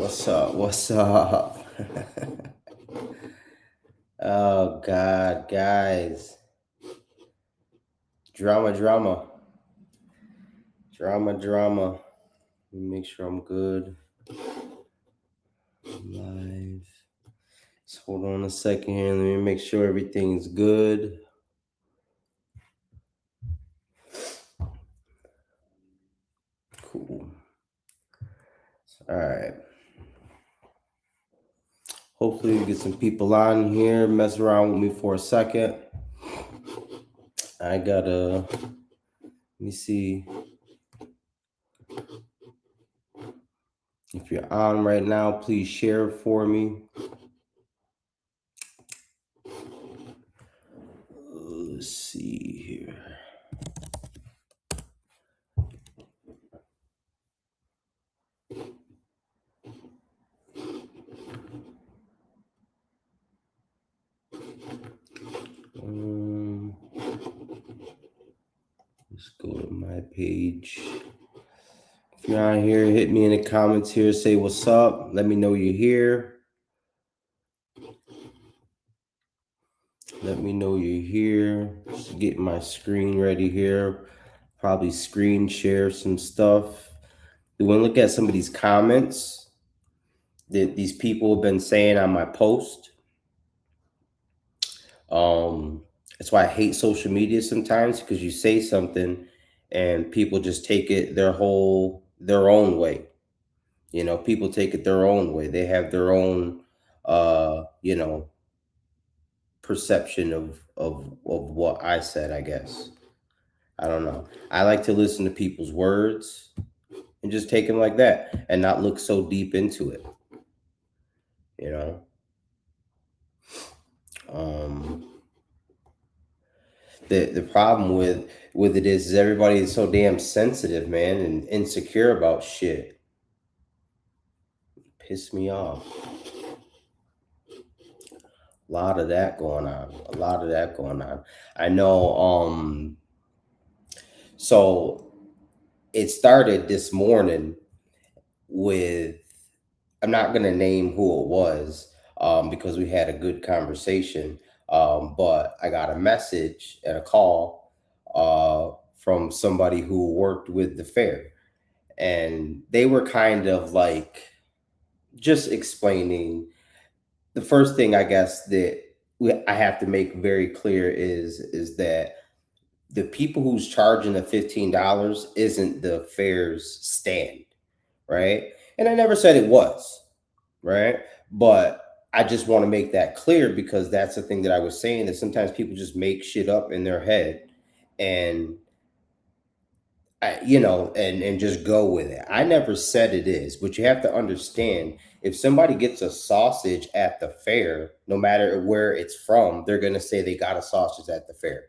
What's up? What's up? Oh God, guys. Drama. Drama. Let me make sure I'm good. Live. Just hold on a second here. Let me make sure everything's good. Cool. All right. Hopefully we get some people on here. Mess around with me for a second. I gotta. Let me see. If you're on right now, please share it for me. Let's see here. Let's go to my page. If you're on here, hit me in the comments here. Say what's up. Let me know you're here. Let me know you're here. Just get my screen ready here. Probably screen share some stuff. You want to look at some of these comments that these people have been saying on my post. That's why I hate social media sometimes, because you say something and people just take it their own way. People take it their own way. They have their own perception of what I said, I guess. I don't know. I like to listen to people's words and just take them like that and not look so deep into it. You know? The problem with it is everybody is so damn sensitive, man, and insecure about shit. Piss me off. A lot of that going on. I know. So it started this morning with, I'm not going to name who it was, because we had a good conversation. But I got a message and a call from somebody who worked with the fair. And they were kind of like just explaining. The first thing, I guess, that I have to make very clear is that the people who's charging the $15 isn't the fair's stand, right? And I never said it was, right? But I just want to make that clear, because that's the thing that I was saying, that sometimes people just make shit up in their head and and just go with it. I never said it is, but you have to understand, if somebody gets a sausage at the fair, no matter where it's from, they're going to say they got a sausage at the fair.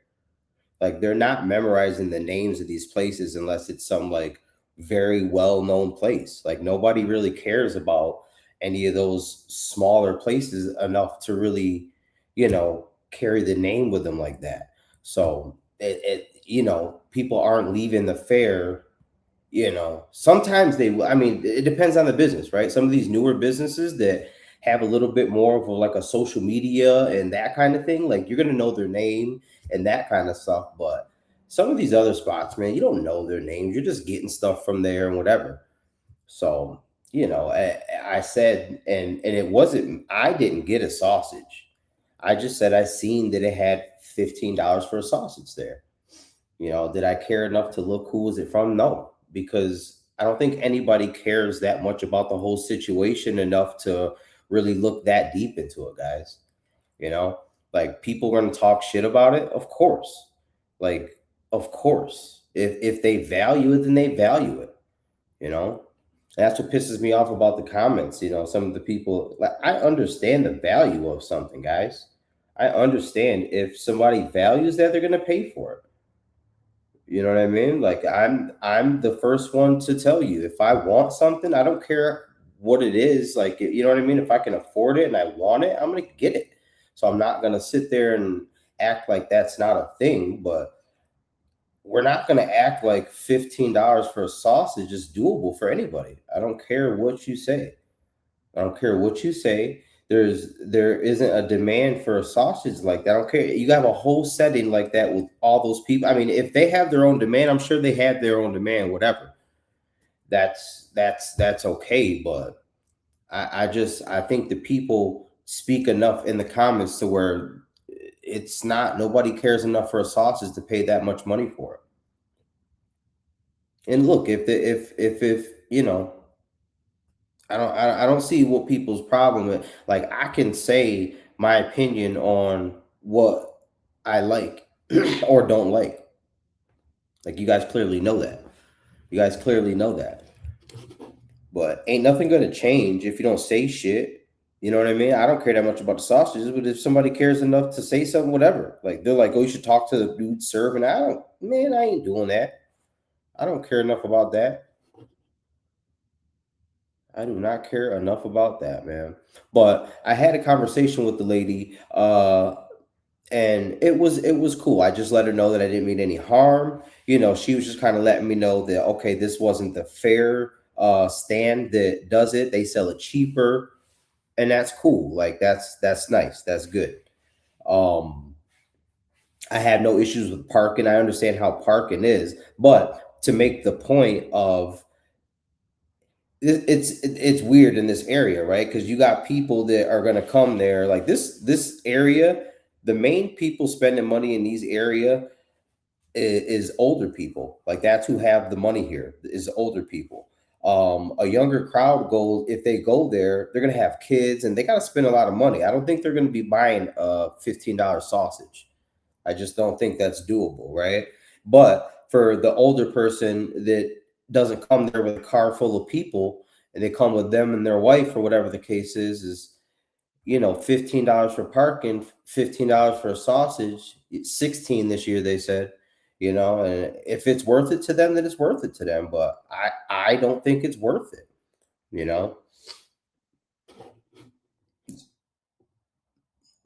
Like, they're not memorizing the names of these places unless it's some like very well-known place. Like, nobody really cares about any of those smaller places enough to really, carry the name with them like that. So people aren't leaving the fair. Sometimes I mean, it depends on the business, right? Some of these newer businesses that have a little bit more of like a social media and that kind of thing, like, you're going to know their name and that kind of stuff. But some of these other spots, man, you don't know their names. You're just getting stuff from there and whatever. So, I said, and it wasn't, I didn't get a sausage. I just said I seen that it had $15 for a sausage there. Did I care enough to look who was it from? No, because I don't think anybody cares that much about the whole situation enough to really look that deep into it, guys. You know, like, people are going to talk shit about it, of course. Like, of course, if they value it, then they value it. You know, that's what pisses me off about the comments. Some of the people, like, I understand the value of something, guys. I understand if somebody values that, they're going to pay for it. You know what I mean? Like, I'm the first one to tell you, if I want something, I don't care what it is. Like, you know what I mean? If I can afford it and I want it, I'm gonna get it. So I'm not gonna sit there and act like that's not a thing. But we're not gonna act like $15 for a sausage is doable for anybody. I don't care what you say. I don't care what you say. There isn't a demand for a sausage like that. I don't care. You have a whole setting like that with all those people. I mean, if they have their own demand, I'm sure they have their own demand, whatever. That's okay. But I think the people speak enough in the comments to where it's not nobody cares enough for a sausage to pay that much money for it. And look, if you know, I don't see what people's problem is. Like I can say my opinion on what I like or don't like. Like you guys clearly know that. You guys clearly know that. But ain't nothing gonna change if you don't say shit. You know what I mean? I don't care that much about the sausages, but if somebody cares enough to say something, whatever. Like they're like, oh, you should talk to the dude serving. I don't, man, I ain't doing that. I don't care enough about that. I do not care enough about that, man. But I had a conversation with the lady, and it was cool. I just let her know that I didn't mean any harm. You know, she was just kind of letting me know that okay, this wasn't the fair stand that does it. They sell it cheaper, and that's cool. Like that's nice. That's good. Um, I have no issues with parking. I understand how parking is, but to make the point of it's weird in this area, right? Because you got people that are going to come there. Like this area, the main people spending money in these area is older people. Like that's who have the money here is older people. A younger crowd goes if they go there, they're gonna have kids and they gotta spend a lot of money. I don't think they're gonna be buying a $15 sausage. I just don't think that's doable, right? But for the older person that doesn't come there with a car full of people and they come with them and their wife or whatever the case is $15 for parking, $15 for a sausage, it's 16 this year they said, and if it's worth it to them, then it's worth it to them. But I don't think it's worth it, you know.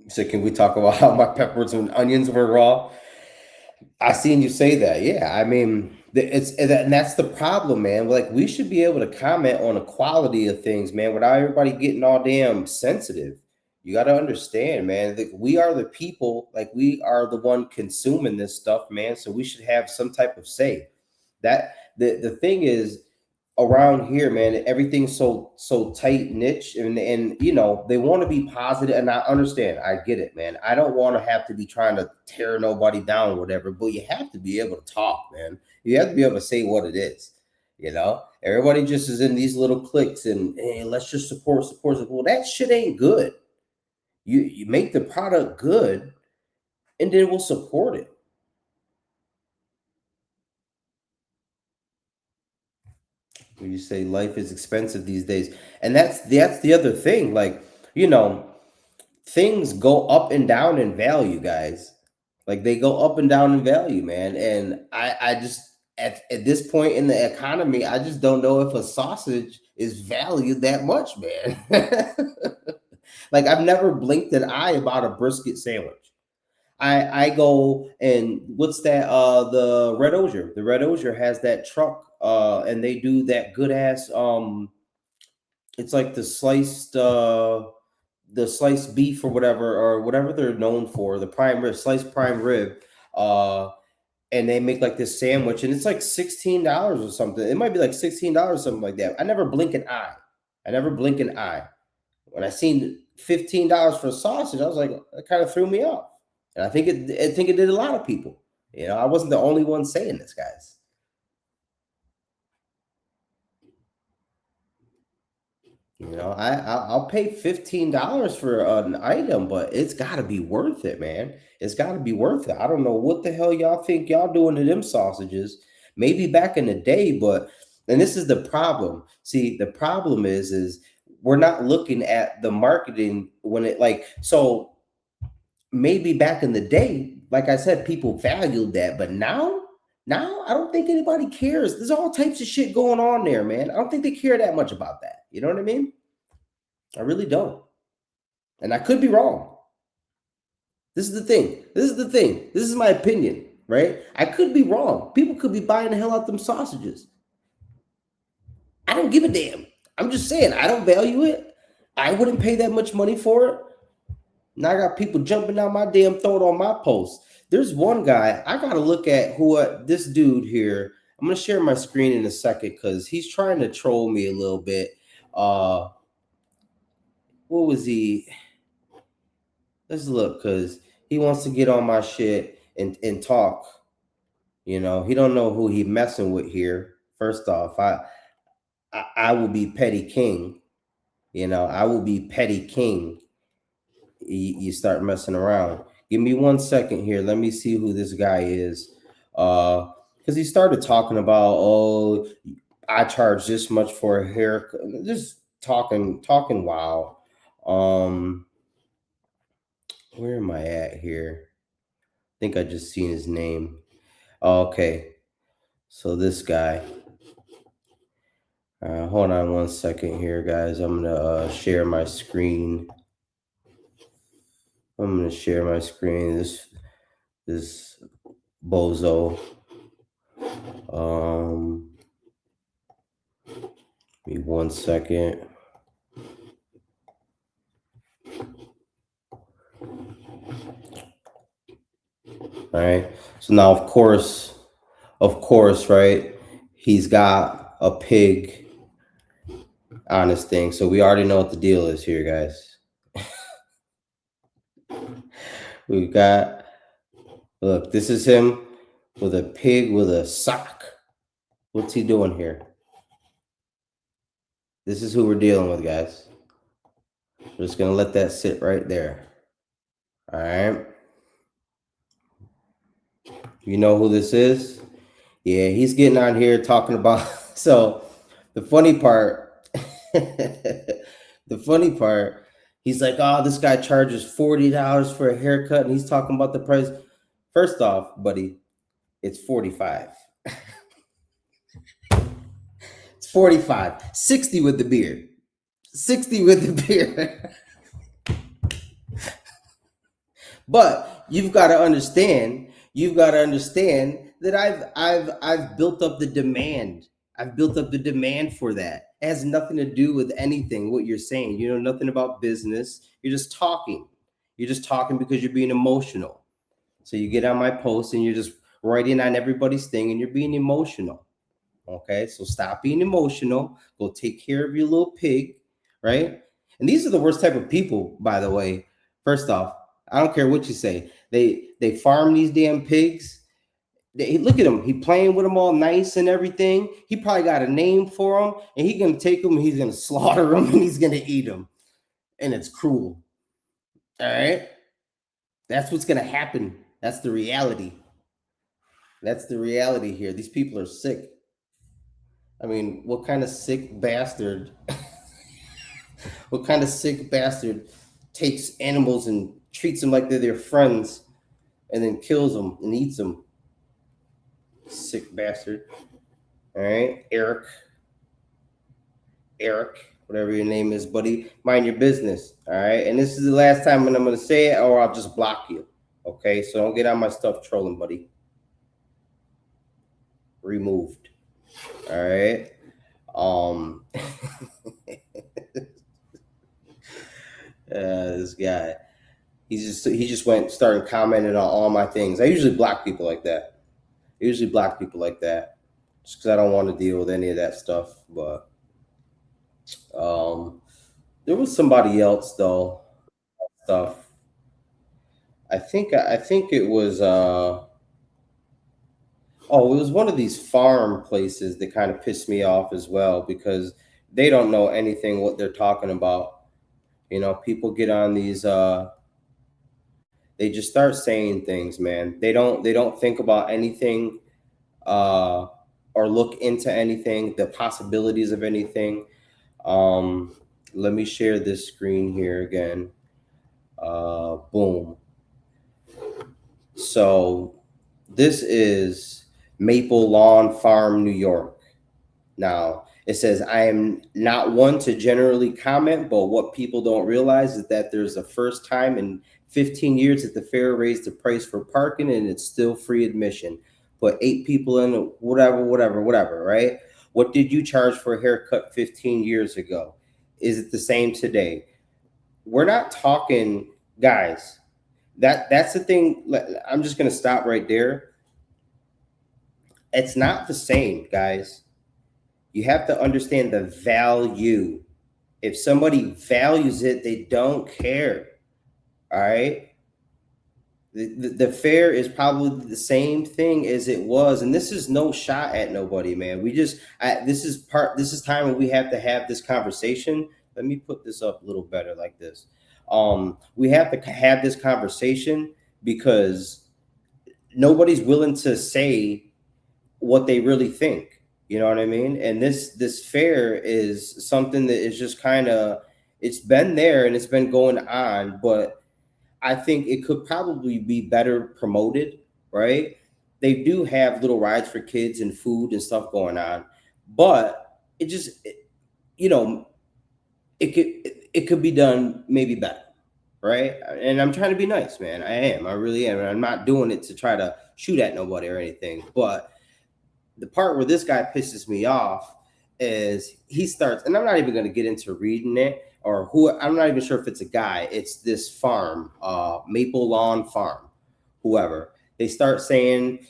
So can we talk about how my peppers and onions were raw? I seen you say that. Yeah, I mean, and that's the problem, man. Like we should be able to comment on the quality of things, man, without everybody getting all damn sensitive. You got to understand, man. That we are the people, like we are the one consuming this stuff, man. So we should have some type of say. That the thing is, around here, man, everything's so tight niche, and they want to be positive, and I understand, I get it, man. I don't want to have to be trying to tear nobody down, or whatever, but you have to be able to talk, man. You have to be able to say what it is. Everybody just is in these little cliques, and hey, let's just support. Well, that shit ain't good. You make the product good, and then we'll support it. When you say life is expensive these days, and that's the other thing, like you know things go up and down in value, guys. Like they go up and down in value, man. And I just at this point in the economy, I just don't know if a sausage is valued that much, man. Like I've never blinked an eye about a brisket sandwich. I go and what's that? The Red Osier. The Red Osier has that truck, and they do that good ass. It's like the sliced beef or whatever they're known for, the prime rib, sliced prime rib, uh, and they make like this sandwich, and it's like $16 or something. It might be like $16, something like that. I never blink an eye. I never blink an eye. When I seen $15 for a sausage, I was like, that kind of threw me off, and I think it did a lot of people. I wasn't the only one saying this, guys. I'll pay $15 for an item, but it's got to be worth it, man. It's got to be worth it. I don't know what the hell y'all think y'all doing to them sausages. Maybe back in the day, but and this is the problem. See, the problem is we're not looking at the marketing when it like so maybe back in the day, like I said, people valued that, but now I don't think anybody cares. There's all types of shit going on there, man. I don't think they care that much about that. You know what I mean? I really don't. And I could be wrong. This is the thing. This is the thing. This is my opinion, right? I could be wrong. People could be buying the hell out them sausages. I don't give a damn. I'm just saying, I don't value it. I wouldn't pay that much money for it. Now I got people jumping down my damn throat on my post. There's one guy, I gotta look at this dude here. I'm gonna share my screen in a second because he's trying to troll me a little bit. Uh what was he? Let's look, because he wants to get on my shit and talk. You know, he don't know who he messing with here. First off, I will be petty king. You know, I will be petty king. You start messing around. Give me 1 second here. Let me see who this guy is. Because he started talking about, oh, I charge this much for a haircut. Just talking wow. Um, where am I at here? I think I just seen his name. Okay, so this guy. Hold on 1 second here, guys. I'm gonna share my screen. I'm gonna share my screen. This bozo. Give me 1 second. All right. So now, of course, right? He's got a pig on his thing. So we already know what the deal is here, guys. We've got, look, this is him with a pig with a sock. What's he doing here? This is who we're dealing with, guys. We're just going to let that sit right there. All right. You know who this is? Yeah, he's getting on here talking about. So the funny part, he's like, oh, this guy charges $40 for a haircut, and he's talking about the price. First off, buddy, it's 45. It's 45. 60 with the beard. 60 with the beard. But you've got to understand that I've built up the demand. I've built up the demand for that. It has nothing to do with anything what you're saying. You know nothing about business. You're just talking. You're just talking because you're being emotional. So you get on my post and you're just writing on everybody's thing and you're being emotional. Okay, so stop being emotional. Go take care of your little pig, right? And these are the worst type of people, by the way. First off, I don't care what you say. They farm these damn pigs. Look at him. He playing with them all nice and everything. He probably got a name for them, and he's gonna take them. And he's gonna slaughter them, and he's gonna eat them, and it's cruel. All right, that's what's gonna happen. That's the reality. That's the reality here. These people are sick. I mean, what kind of sick bastard? What kind of sick bastard takes animals and treats them like they're their friends and then kills them and eats them? Sick bastard. All right, Eric, whatever your name is, buddy, mind your business. All right, and this is the last time when I'm going to say it, or I'll just block you. Okay, so don't get on my stuff trolling, buddy. Removed. All right. This guy, he just started commenting on all my things. I usually block people like that. Just because I don't want to deal with any of that stuff. But there was somebody else though. Stuff. I think it was it was one of these farm places that kind of pissed me off as well because they don't know anything what they're talking about. You know, people get on these they just start saying things, man. They don't think about anything uh or look into anything, the possibilities of anything. Um Let me share this screen here again. Boom. So this is Maple Lawn Farm, New York. Now, it says, I am not one to generally comment, but what people don't realize is that there's a first time in 15 years that the fair raised the price for parking and it's still free admission. Put 8 people in, whatever, right? What did you charge for a haircut 15 years ago? Is it the same today? We're not talking, guys. That's the thing. I'm just gonna stop right there. It's not the same, guys. You have to understand the value. If somebody values it, they don't care. All right. The fair is probably the same thing as it was, and this is no shot at nobody, man. This is time when we have to have this conversation. Let me put this up a little better like this. We have to have this conversation because nobody's willing to say what they really think. You know what I mean? And this fair is something that is just kind of, it's been there and it's been going on, but I think it could probably be better promoted, right? They do have little rides for kids and food and stuff going on, but you know, it could be done maybe better, right? And I'm trying to be nice, man. I really am. And I'm not doing it to try to shoot at nobody or anything, but the part where this guy pisses me off is he starts, and I'm not even going to get into reading it or who. I'm not even sure if it's a guy. It's this farm, Maple Lawn Farm, whoever. They start saying,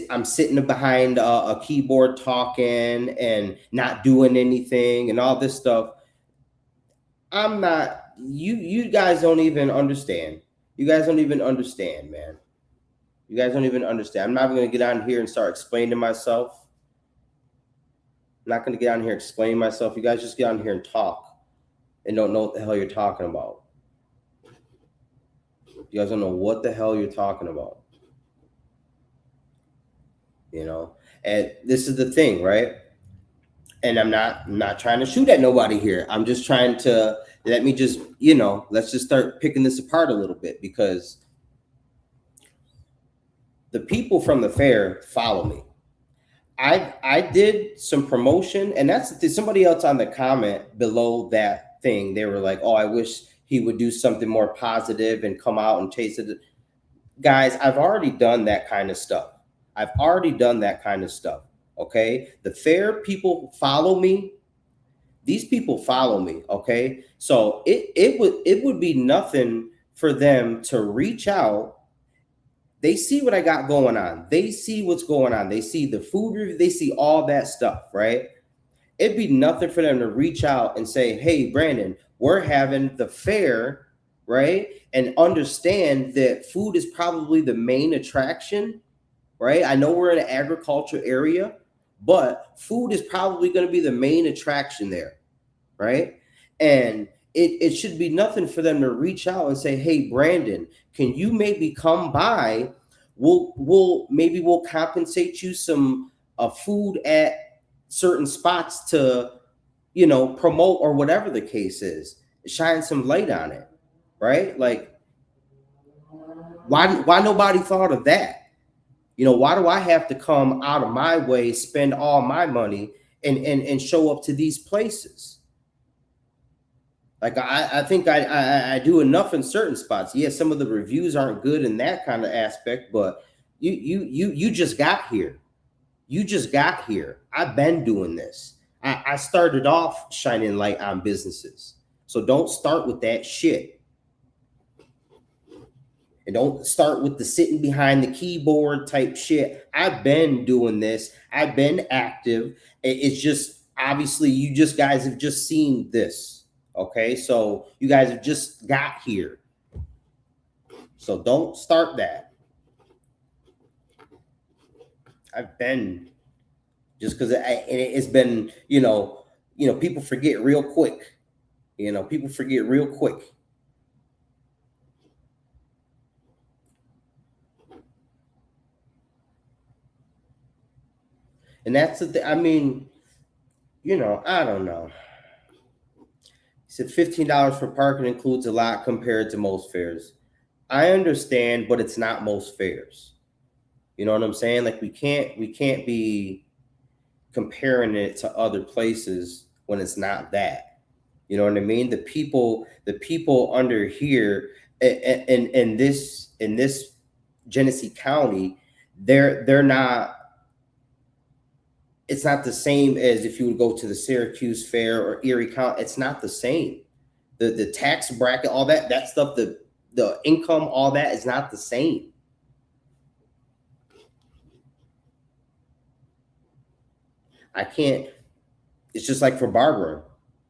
I'm sitting behind a keyboard talking and not doing anything and all this stuff. I'm not. You guys don't even understand. You guys don't even understand, man. You guys don't even understand. I'm not even going to get on here and start explaining myself. I'm not going to get on here explaining myself. You guys just get on here and talk and don't know what the hell you're talking about. You guys don't know what the hell you're talking about. You know, and this is the thing, right? And I'm not trying to shoot at nobody here. I'm just trying to let's just start picking this apart a little bit because the people from the fair follow me. I did some promotion, and that's somebody else on the comment below that thing. They were like, "Oh, I wish he would do something more positive and come out and chase it." Guys, I've already done that kind of stuff. I've already done that kind of stuff. Okay, the fair people follow me. These people follow me. Okay, so it would be nothing for them to reach out. They see what I got going on. They see what's going on. They see the food review. They see all that stuff, right? It'd be nothing for them to reach out and say, "Hey, Brandon, we're having the fair," right? And understand that food is probably the main attraction, right? I know we're in an agriculture area, but food is probably going to be the main attraction there, right? And it should be nothing for them to reach out and say, "Hey, Brandon, can you maybe come by? We'll compensate you some food at certain spots to promote or whatever the case is. Shine some light on it, right? Like why nobody thought of that? Why do I have to come out of my way, spend all my money, and show up to these places? Like I think I do enough in certain spots. Yeah, some of the reviews aren't good in that kind of aspect, but you just got here. You just got here. I've been doing this. I started off shining light on businesses. So don't start with that shit. And don't start with the sitting behind the keyboard type shit. I've been doing this. I've been active. It's just obviously you just guys have just seen this. Okay, so you guys have just got here. So don't start that. I've been just because it's been, people forget real quick. People forget real quick. And that's the thing. I mean, I don't know. He said $15 for parking includes a lot compared to most fairs. I understand, but it's not most fairs. You know what I'm saying? Like we can't be comparing it to other places when it's not that. You know what I mean? The people under here in this Genesee County, they're not. It's not the same as if you would go to the Syracuse Fair or Erie County. It's not the same. The tax bracket, all that stuff, the income, all that is not the same. I can't. It's just like for barbering.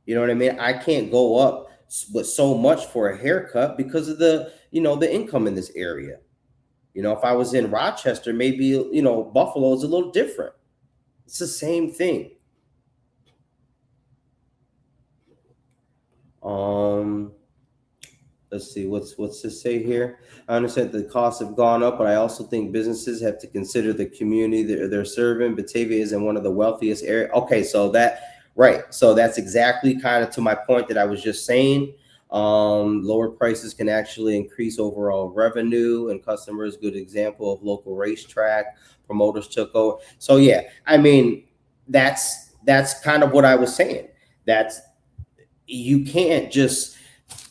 You know what I mean? I can't go up with so much for a haircut because of the income in this area. If I was in Rochester, maybe Buffalo is a little different. It's the same thing. Um, let's see, what's this say here? I understand the costs have gone up, but I also think businesses have to consider the community they're serving. Batavia is in one of the wealthiest areas. Okay, so right. So that's exactly kind of to my point that I was just saying. Lower prices can actually increase overall revenue and customers. Good example of local racetrack promoters took over. So yeah, I mean, that's kind of what I was saying. That's You can't just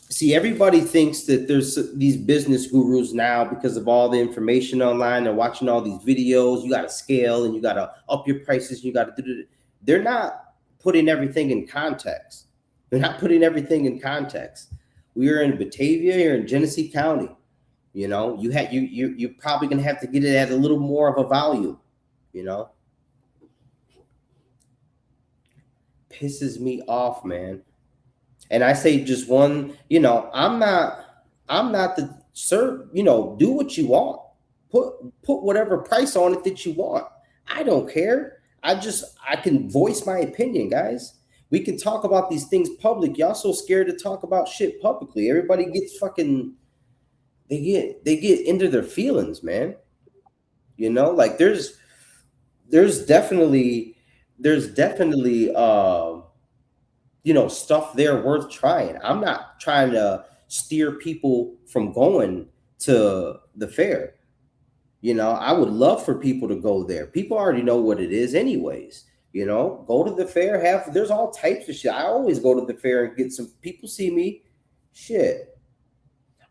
see, everybody thinks that there's these business gurus now because of all the information online. They're watching all these videos. You got to scale and you got to up your prices. You got to do. They're not putting everything in context. They're not putting everything in context. We are in Batavia here in Genesee County. You're probably gonna have to get it at a little more of a volume. You know, pisses me off, man. And I say just one, I'm not the sir, do what you want. Put whatever price on it that you want. I don't care. I can voice my opinion, guys. We can talk about these things public. Y'all so scared to talk about shit publicly. Everybody gets fucking they get into their feelings, man. Like there's definitely stuff there worth trying. I'm not trying to steer people from going to the fair. I would love for people to go there. People already know what it is, anyways. Go to the fair. There's all types of shit. I always go to the fair and get some people see me. Shit.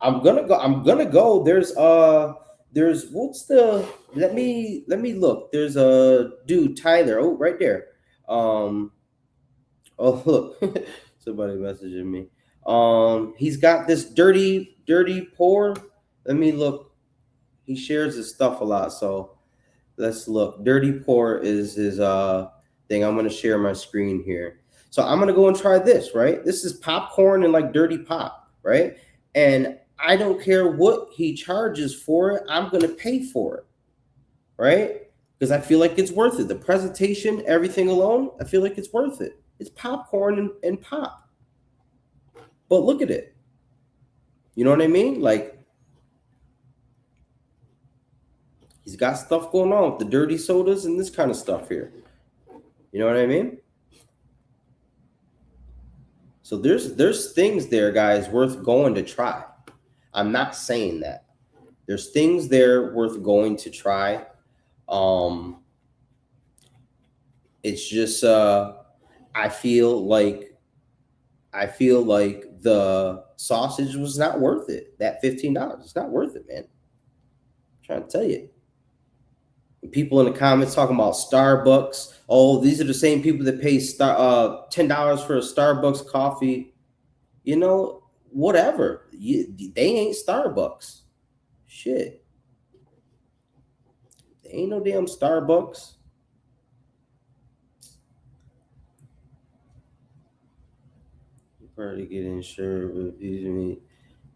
I'm gonna go. There's what's the let me look. There's a dude, Tyler. Oh, right there. Um, Oh, look, somebody messaging me. He's got this dirty pour. Let me look. He shares his stuff a lot, so let's look. Dirty pour is his thing. I'm gonna share my screen here. So I'm gonna go and try this. Right, this is popcorn and like dirty pop. Right, and I don't care what he charges for it. I'm gonna pay for it. Right, because I feel like it's worth it. The presentation, everything alone, I feel like it's worth it. It's popcorn and pop. But look at it. You know what I mean? Like, he's got stuff going on with the dirty sodas and this kind of stuff here. You know what I mean? So there's things there, guys, worth going to try. I'm not saying that. There's things there worth going to try. Um, it's just I feel like the sausage was not worth it. That $15, it's not worth it, man. I'm trying to tell you. People in the comments talking about Starbucks. Oh, these are the same people that pay $10 for a Starbucks coffee. Whatever. They ain't Starbucks. Shit, they ain't no damn Starbucks. Probably get insured with me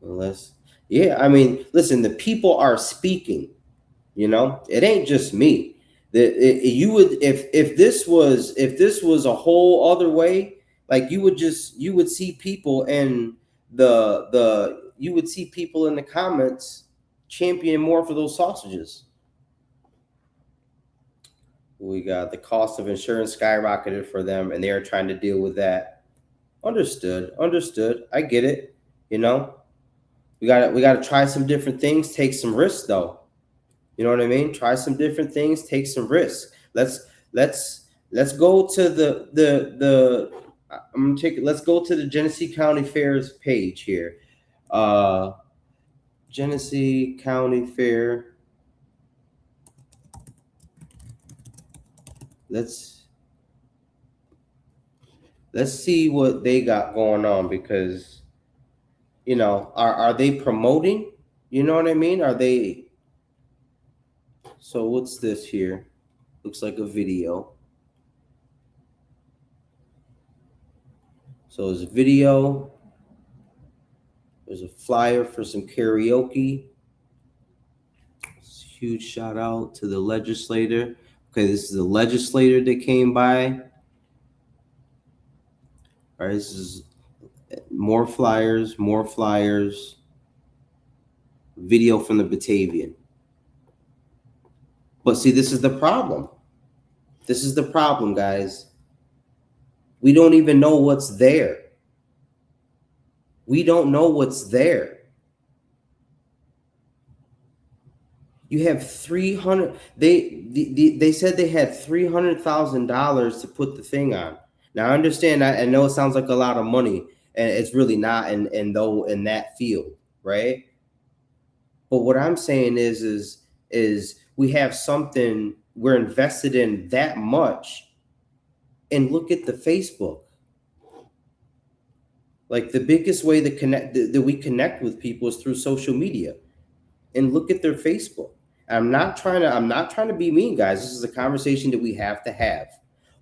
unless. Yeah, I mean, listen. The people are speaking. It ain't just me. You would if this was a whole other way, like you would see people and you would see people in the comments championing more for those sausages. We got the cost of insurance skyrocketed for them, and they are trying to deal with that. Understood. I get it. We got to try some different things, take some risks though. You know what I mean? Try some different things, take some risks. Let's go to the I'm gonna take it. Let's go to the Genesee County Fair's page here. Genesee County Fair. Let's Let's see what they got going on, because are they promoting? You know what I mean? Are they? So what's this here? Looks like a video. So there's a video. There's a flyer for some karaoke. Huge shout out to the legislator. Okay, this is the legislator that came by. All right, this is more flyers, more flyers. Video from the Batavian. But see, this is the problem. This is the problem, guys. We don't even know what's there. We don't know what's there. You have 300. They said they had $300,000 to put the thing on. Now I understand. I know it sounds like a lot of money, and it's really not. In that field, right? But what I'm saying is we have something we're invested in that much, and look at the Facebook. Like, the biggest way that we connect with people is through social media, and look at their Facebook. I'm not trying to be mean, guys. This is a conversation that we have to have.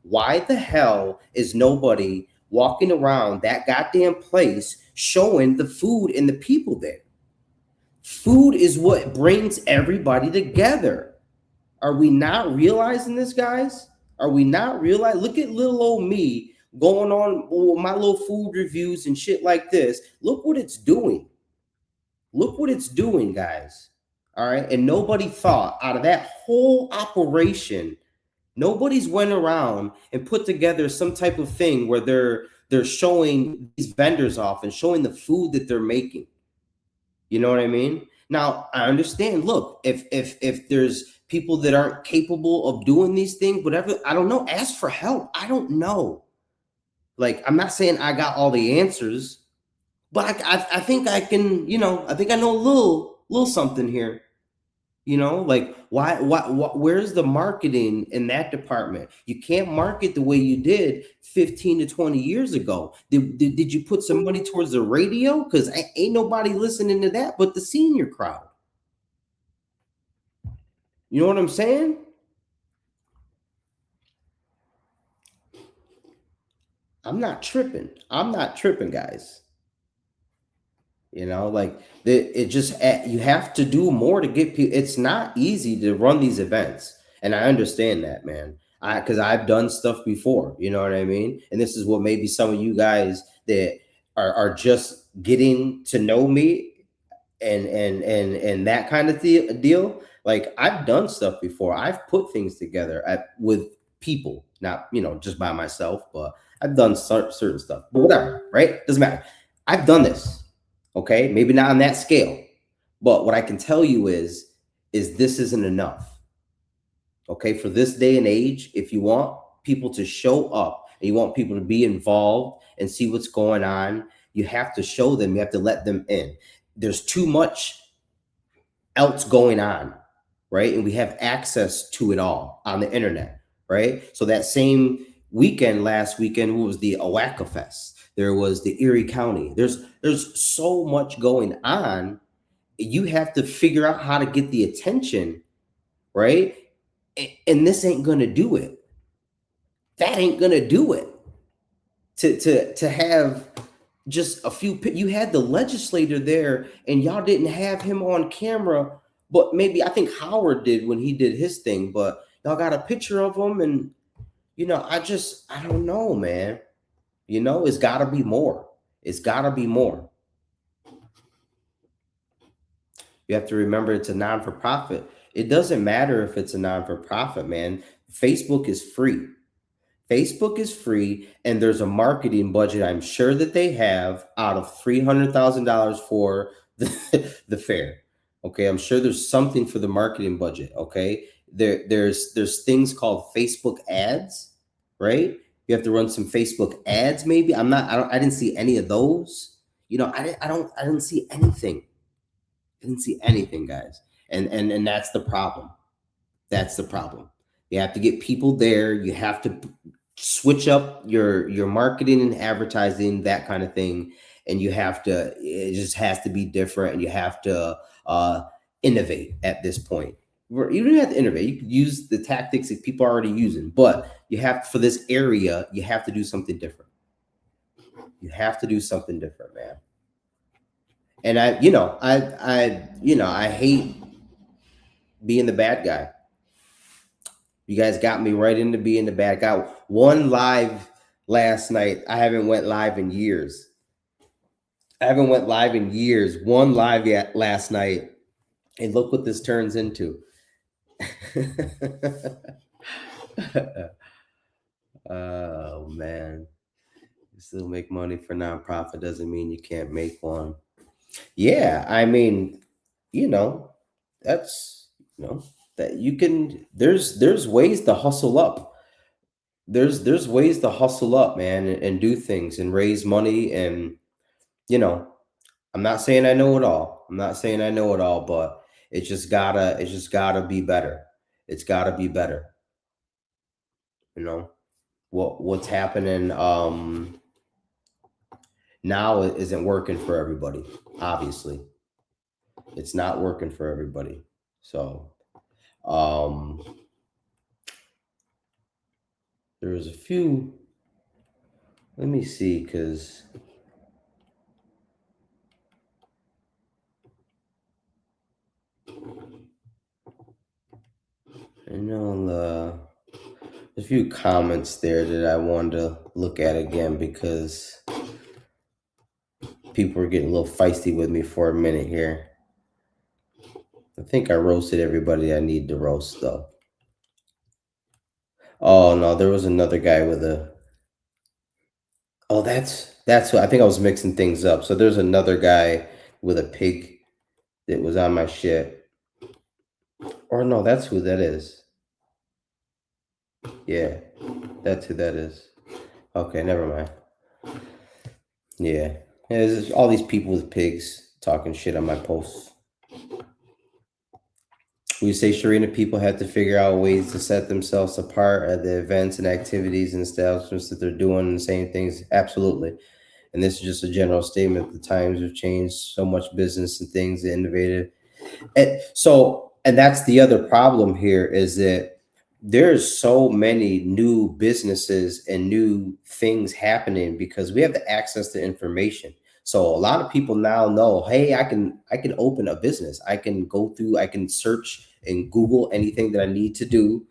Why the hell is nobody walking around that goddamn place showing the food and the people there? Food is what brings everybody together. Are we not realizing this, guys? Are we not realizing? Look at little old me going on my little food reviews and shit like this. Look what it's doing. Look what it's doing, guys. All right. And nobody thought out of that whole operation, nobody's went around and put together some type of thing where they're showing these vendors off and showing the food that they're making. You know what I mean? Now, I understand. Look, if there's people that aren't capable of doing these things, whatever, I don't know. Ask for help. I don't know. Like, I'm not saying I got all the answers, but I think I can. I think I know a little something here. Like, why where's the marketing in that department? You can't market the way you did 15 to 20 years ago. Did you put some money towards the radio? Because ain't nobody listening to that but the senior crowd. You know what I'm saying? I'm not tripping, guys. Like, it just, you have to do more to get people. It's not easy to run these events, and I understand that, man. Because I've done stuff before. You know what I mean? And this is what maybe some of you guys that are just getting to know me and that kind of deal. Like, I've done stuff before. I've put things together with people, not just by myself, but I've done certain stuff. But whatever, right? Doesn't matter. I've done this. Okay, maybe not on that scale, but what I can tell you is this isn't enough. Okay, for this day and age, if you want people to show up and you want people to be involved and see what's going on, you have to show them. You have to let them in. There's too much else going on, right? And we have access to it all on the internet, right? So that same weekend, last weekend, was the Owaka Fest. There was the Erie County. There's so much going on. You have to figure out how to get the attention, right? And this ain't gonna do it. That ain't gonna do it. To have just a few. You had the legislator there, and y'all didn't have him on camera. But maybe I think Howard did when he did his thing. But y'all got a picture of him, and I don't know, man. It's got to be more. It's got to be more. You have to remember it's a non-for-profit. It doesn't matter if it's a non-for-profit, man. Facebook is free. Facebook is free, and there's a marketing budget I'm sure that they have out of $300,000 for the fair. Okay, I'm sure there's something for the marketing budget. Okay, there's things called Facebook ads, right? You have to run some Facebook ads, maybe. I didn't see any of those. I didn't see anything. I didn't see anything, guys. And that's the problem. That's the problem. You have to get people there. You have to switch up your marketing and advertising, that kind of thing, and you have to, it just has to be different, and you have to uh innovate at this point. You don't have to innovate, you can use the tactics that people are already using, but you have, for this area, you have to do something different. You have to do something different, man. And I hate being the bad guy. You guys got me right into being the bad guy. One live last night. I haven't went live in years. One live yet last night, and look what this turns into. Oh man, you still make money for nonprofit doesn't mean you can't make one. Yeah, I mean, you know, that's that you can. There's ways to hustle up. There's ways to hustle up, man, and do things and raise money, and you know, I'm not saying I know it all. I'm not saying I know it all, but it's just gotta be better. It's gotta be better. You know what's happening now isn't working for everybody. Obviously, it's not working for everybody. So um, there's a few. Let me see, because I know a few comments there that I wanted to look at again, because people were getting a little feisty with me for a minute here. I think I roasted everybody I need to roast, though. Oh no, there was another guy with a. Oh, that's what I think I was mixing things up. So there's another guy with a pig that was on my shit. Or no, that's who that is. Yeah, that's who that is. Okay, never mind. Yeah, there's all these people with pigs talking shit on my posts. We say Sharina, people have to figure out ways to set themselves apart at the events and activities and establishments that they're doing the same things. Absolutely. And this is just a general statement. The times have changed so much, business and things, innovative. And that's the other problem here, is that there's so many new businesses and new things happening because we have the access to information. So a lot of people now know, hey, I can open a business. I can go through, I can search and Google anything that I need to do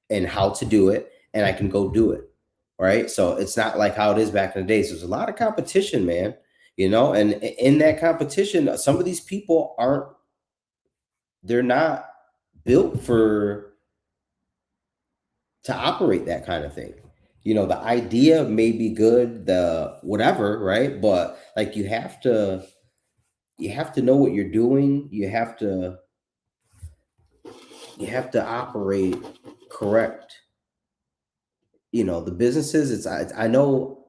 and how to do it, and I can go do it. Right. So it's not like how it is back in the days. There's a lot of competition, man. And in that competition, some of these people aren't, they're not built for to operate that kind of thing. The idea may be good, the whatever, right? But like you have to know what you're doing. You have to operate correct. The businesses, I know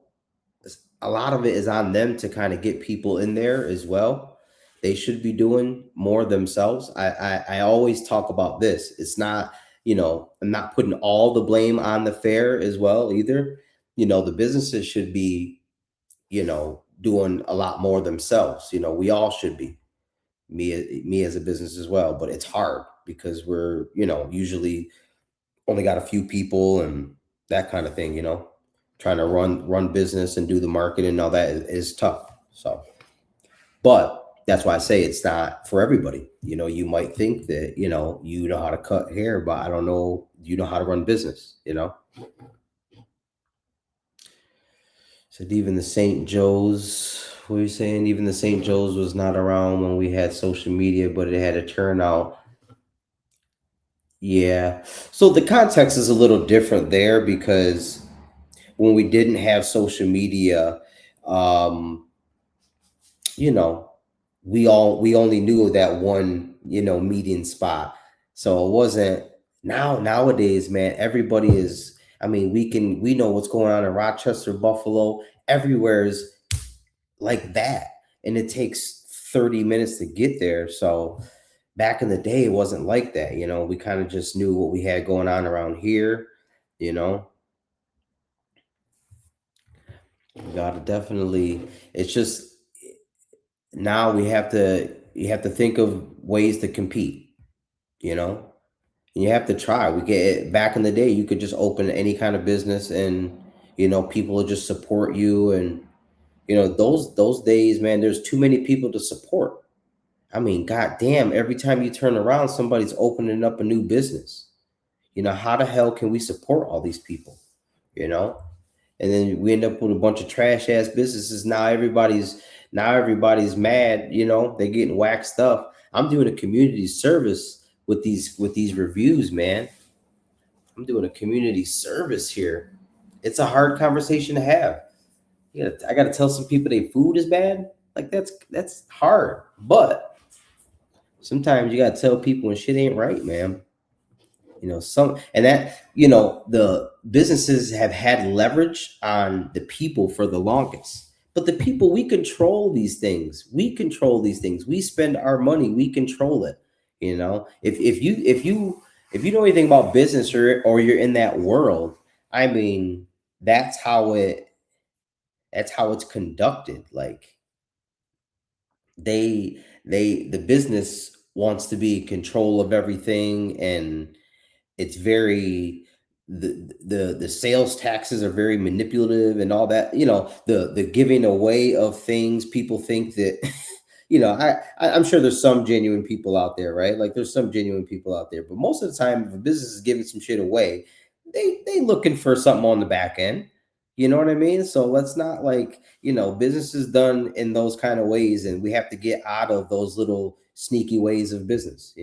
a lot of it is on them to kind of get people in there as well. They should be doing more themselves. I always talk about this. It's not, I'm not putting all the blame on the fair as well either. The businesses should be, doing a lot more themselves. We all should be. Me as a business as well, but it's hard because we're, usually only got a few people and that kind of thing, trying to run business and do the marketing and all that is tough. So, but that's why I say it's not for everybody. You might think that, you know how to cut hair, but I don't know, you know how to run business. Said even the St. Joe's, what are you saying? Even the St. Joe's was not around when we had social media, but it had a turnout. Yeah. So the context is a little different there, because when we didn't have social media, um, you know, we only knew that one, meeting spot. So it wasn't. Nowadays, man, everybody is, I mean, we know what's going on in Rochester, Buffalo, everywhere is like that. And it takes 30 minutes to get there. So back in the day, it wasn't like that. We kind of just knew what we had going on around here, you know. You gotta definitely. It's just now we have to. You have to think of ways to compete. You know, and you have to try. We get back in the day, you could just open any kind of business, and people will just support you. And those days, man, there's too many people to support. I mean, goddamn, every time you turn around, somebody's opening up a new business. How the hell can we support all these people? You know, and then we end up with a bunch of trash ass businesses. Now everybody's mad. They're getting waxed up. I'm doing a community service with these reviews, man. I'm doing a community service here. It's a hard conversation to have. I got to tell some people their food is bad. Like that's hard, but sometimes you got to tell people when shit ain't right, man. Some and that the businesses have had leverage on the people for the longest, but the people, we control these things, we spend our money, we control it. If you know anything about business, or you're in that world, I mean, that's how it's conducted. Like, the business wants to be in control of everything, and it's very the sales taxes are very manipulative and all that. The giving away of things, people think that I'm sure there's some genuine people out there, right? Like, there's some genuine people out there, but most of the time, if a business is giving some shit away, they looking for something on the back end. You know what I mean? So let's not, like, business is done in those kind of ways, and we have to get out of those little sneaky ways of business.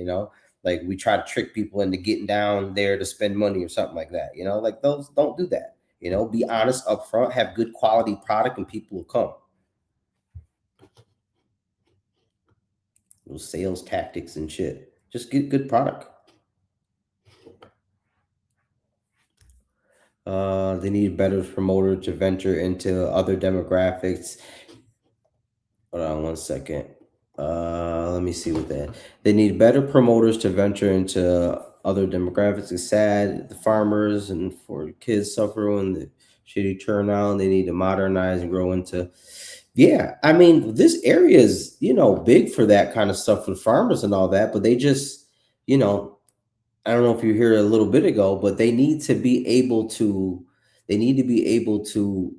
Like, we try to trick people into getting down there to spend money or something like that. Like, those, don't do that. Be honest up front, have good quality product, and people will come. Those sales tactics and shit. Just get good product. They need better promoter to venture into other demographics. Hold on one second. Let me see what that. They need better promoters to venture into other demographics. It's sad the farmers and for kids suffer when the shitty turnout. They need to modernize and grow into. Yeah, I mean, this area is big for that kind of stuff for farmers and all that, but they just you know I don't know if you hear a little bit ago, but they need to be able to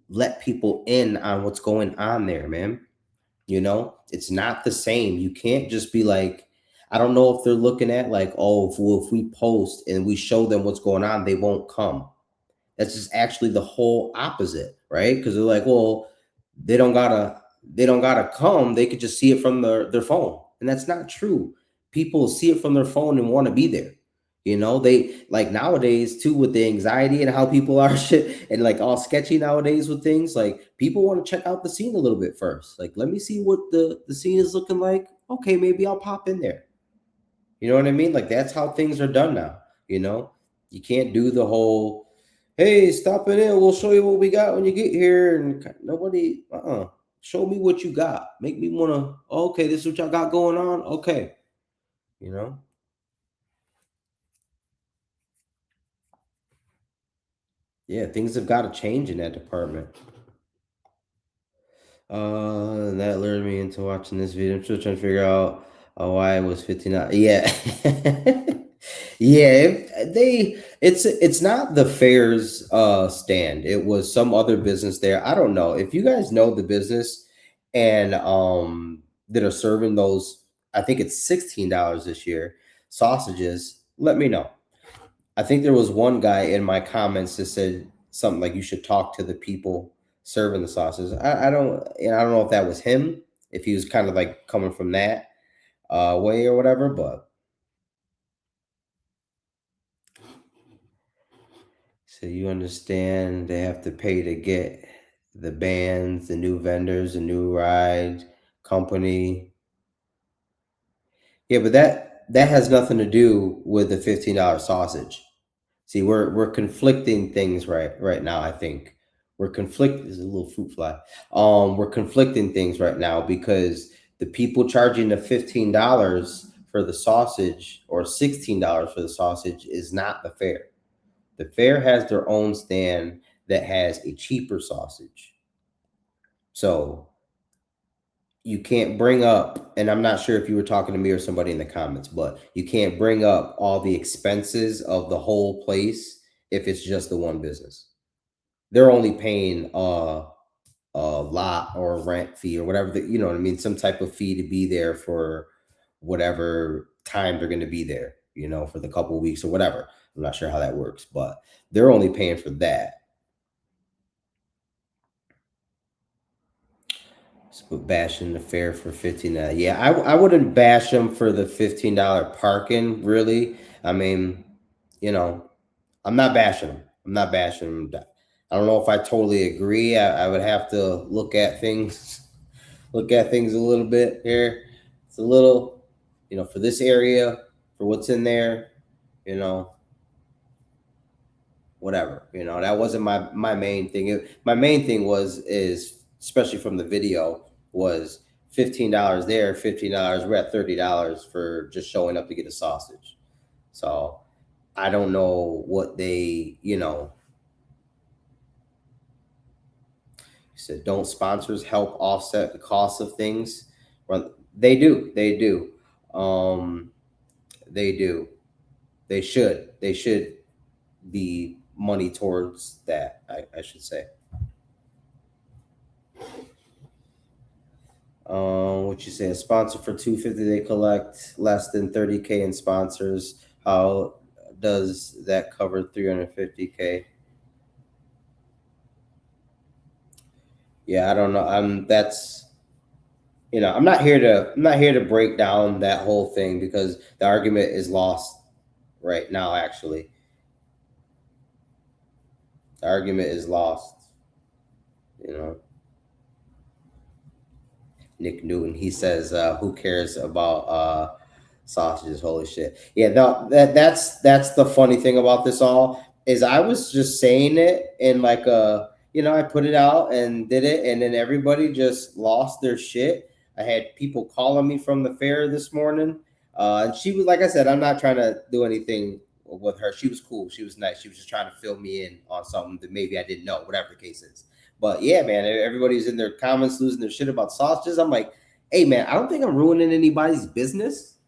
let people in on what's going on there, man. It's not the same. You can't just be like, I don't know if they're looking at, like, oh, if we post and we show them what's going on, they won't come. That's just actually the whole opposite, right? Because they're like, well, they don't gotta they don't gotta come. They could just see it from their phone, and that's not true. People see it from their phone and want to be there. They, like, nowadays too, with the anxiety and how people are shit and, like, all sketchy nowadays with things. Like, people want to check out the scene a little bit first. Like, let me see what the scene is looking like. Okay, maybe I'll pop in there. You know what I mean? Like, that's how things are done now. You know, you can't do the whole, hey, stop it in. We'll show you what we got when you get here. And nobody, show me what you got. Make me want to, okay, this is what y'all got going on. Okay. You know, yeah, things have got to change in that department. And that lured me into watching this video. I'm still trying to figure out why it was 59. Yeah. Yeah, it's not the fair's stand. It was some other business there. I don't know. If you guys know the business and that are serving those, I think it's $16 this year, sausages, let me know. I think there was one guy in my comments that said something like, you should talk to the people serving the sauces. I don't know if that was him, if he was kind of like coming from that way or whatever. But so you understand they have to pay to get the bands, the new vendors, the new ride company. Yeah, but that has nothing to do with the $15 sausage. See, we're conflicting things right now. I think we're conflict. There's a little fruit fly. We're conflicting things right now because the people charging the $15 for the sausage or $16 for the sausage is not the fair. The fair has their own stand that has a cheaper sausage. So you can't bring up, and I'm not sure if you were talking to me or somebody in the comments, but you can't bring up all the expenses of the whole place if it's just the one business. They're only paying a lot or a rent fee or whatever, you know what I mean, some type of fee to be there for whatever time they're going to be there, you know, for the couple weeks or whatever. I'm not sure how that works, but they're only paying for that. But bashing the fare for 15. Yeah, I wouldn't bash them for the $15 parking. Really, I mean, you know, I'm not bashing them. I'm not bashing them. I don't know if I totally agree. I would have to look at things a little bit here. It's a little, you know, for this area, for what's in there, you know, whatever. You know, that wasn't my main thing. My main thing was is especially from the video was $15 there, $15. We're at $30 for just showing up to get a sausage. So I don't know what they, you know, said. Don't sponsors help offset the cost of things? Well, they do. They do. Um, they do. They should. They should be money towards that. I should say. What you say? A sponsor for 250, they collect less than 30K in sponsors. How does that cover 350K? Yeah, I don't know. That's, you know, I'm not here to break down that whole thing because the argument is lost right now. Actually, the argument is lost. You know. Nick Newton. He says, "Who cares about sausages? Holy shit!" Yeah, no, that's the funny thing about this all is I was just saying it in like a, you know, I put it out and did it, and then everybody just lost their shit. I had people calling me from the fair this morning, and she was like I said, I'm not trying to do anything with her. She was cool. She was nice. She was just trying to fill me in on something that maybe I didn't know, whatever the case is. But yeah, man, everybody's in their comments losing their shit about sausages. I'm like, hey, man, I don't think I'm ruining anybody's business.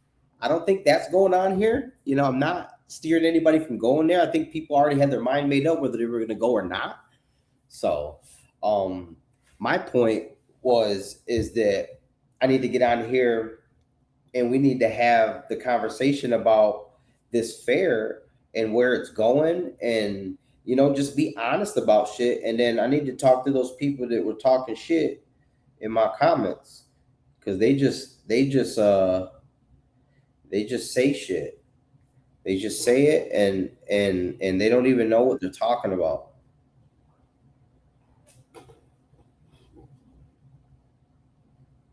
I don't think that's going on here. You know, I'm not steering anybody from going there. I think people already had their mind made up whether they were going to go or not. So, um, my point was is that I need to get on here and we need to have the conversation about this fair and where it's going, and you know, just be honest about shit. And then I need to talk to those people that were talking shit in my comments because they just say shit. They just say it, and they don't even know what they're talking about.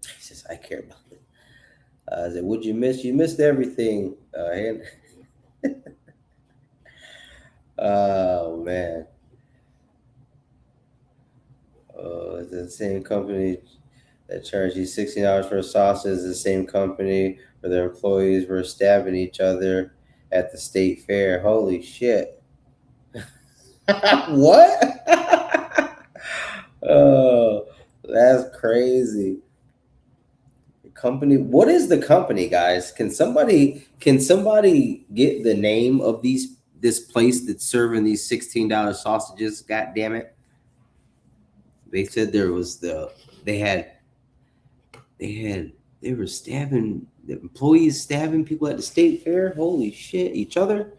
He says, I care about it. I said, what'd you miss? You missed everything. And oh man. The same company that charged you $16 for a sausage is the same company where their employees were stabbing each other at the state fair. Holy shit. What? Oh, that's crazy. The company, what is the company, guys? Can somebody get the name of this place that's serving these $16 sausages? God damn it. They said there was they had they had they were stabbing the employees stabbing people at the state fair. Holy shit, each other.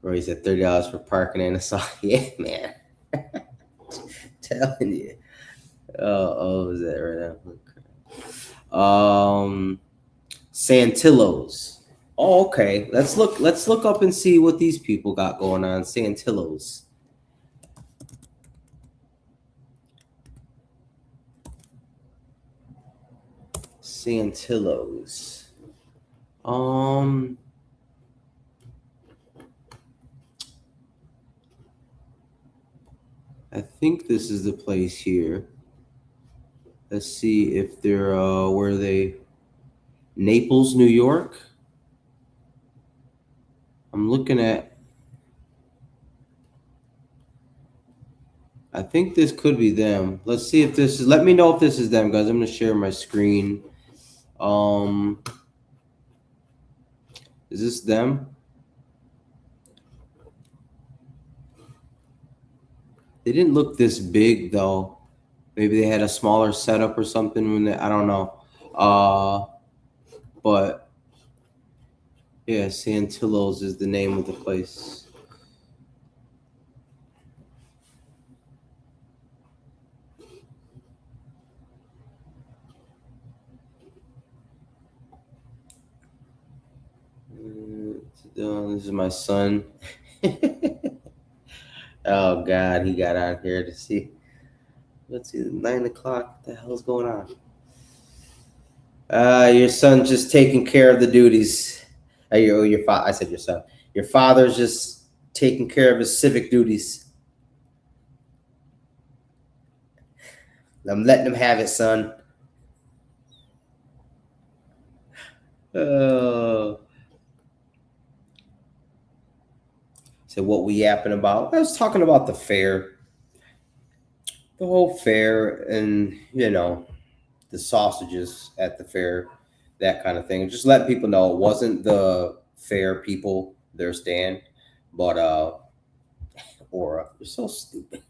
Or he said $30 for parking and a saw. Yeah, man. Telling you. Oh, is that right now? Santillos. Oh, okay. Let's look up and see what these people got going on. Santillos. Santillos. Um I think this is the place here. Let's see if they're where they Naples, New York. I'm looking at I think this could be them. Let's see if this is. Let me know if this is them, guys. I'm gonna share my screen. Um, is this them? They didn't look this big though. Maybe they had a smaller setup or something when they, I don't know. Uh, but yeah, Santillo's is the name of the place. This is my son. Oh God, he got out here to see. Let's see, 9 o'clock. What the hell's going on? Your son's just taking care of the duties. Your father. I said your son. Your father's just taking care of his civic duties. I'm letting him have it, son. Oh. So what we yapping about? I was talking about the fair, the whole fair, and the sausages at the fair, that kind of thing. Just let people know it wasn't the fair people their stand, but Aura, you're so stupid.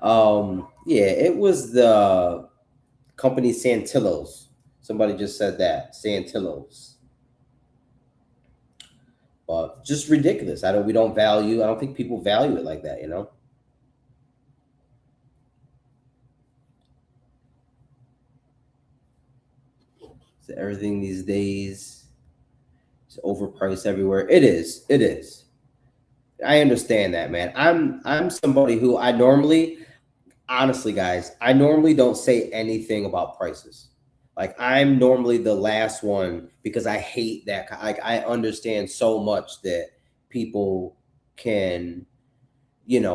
Yeah, it was the company Santillo's. Somebody just said that Santillo's, but just ridiculous. I don't. We don't value. I don't think people value it like that. So everything these days is overpriced everywhere. It is. It is. I understand that, man. I'm somebody who I normally, honestly, guys, I normally don't say anything about prices. Like I'm normally the last one because I hate that. Like I understand so much that people can,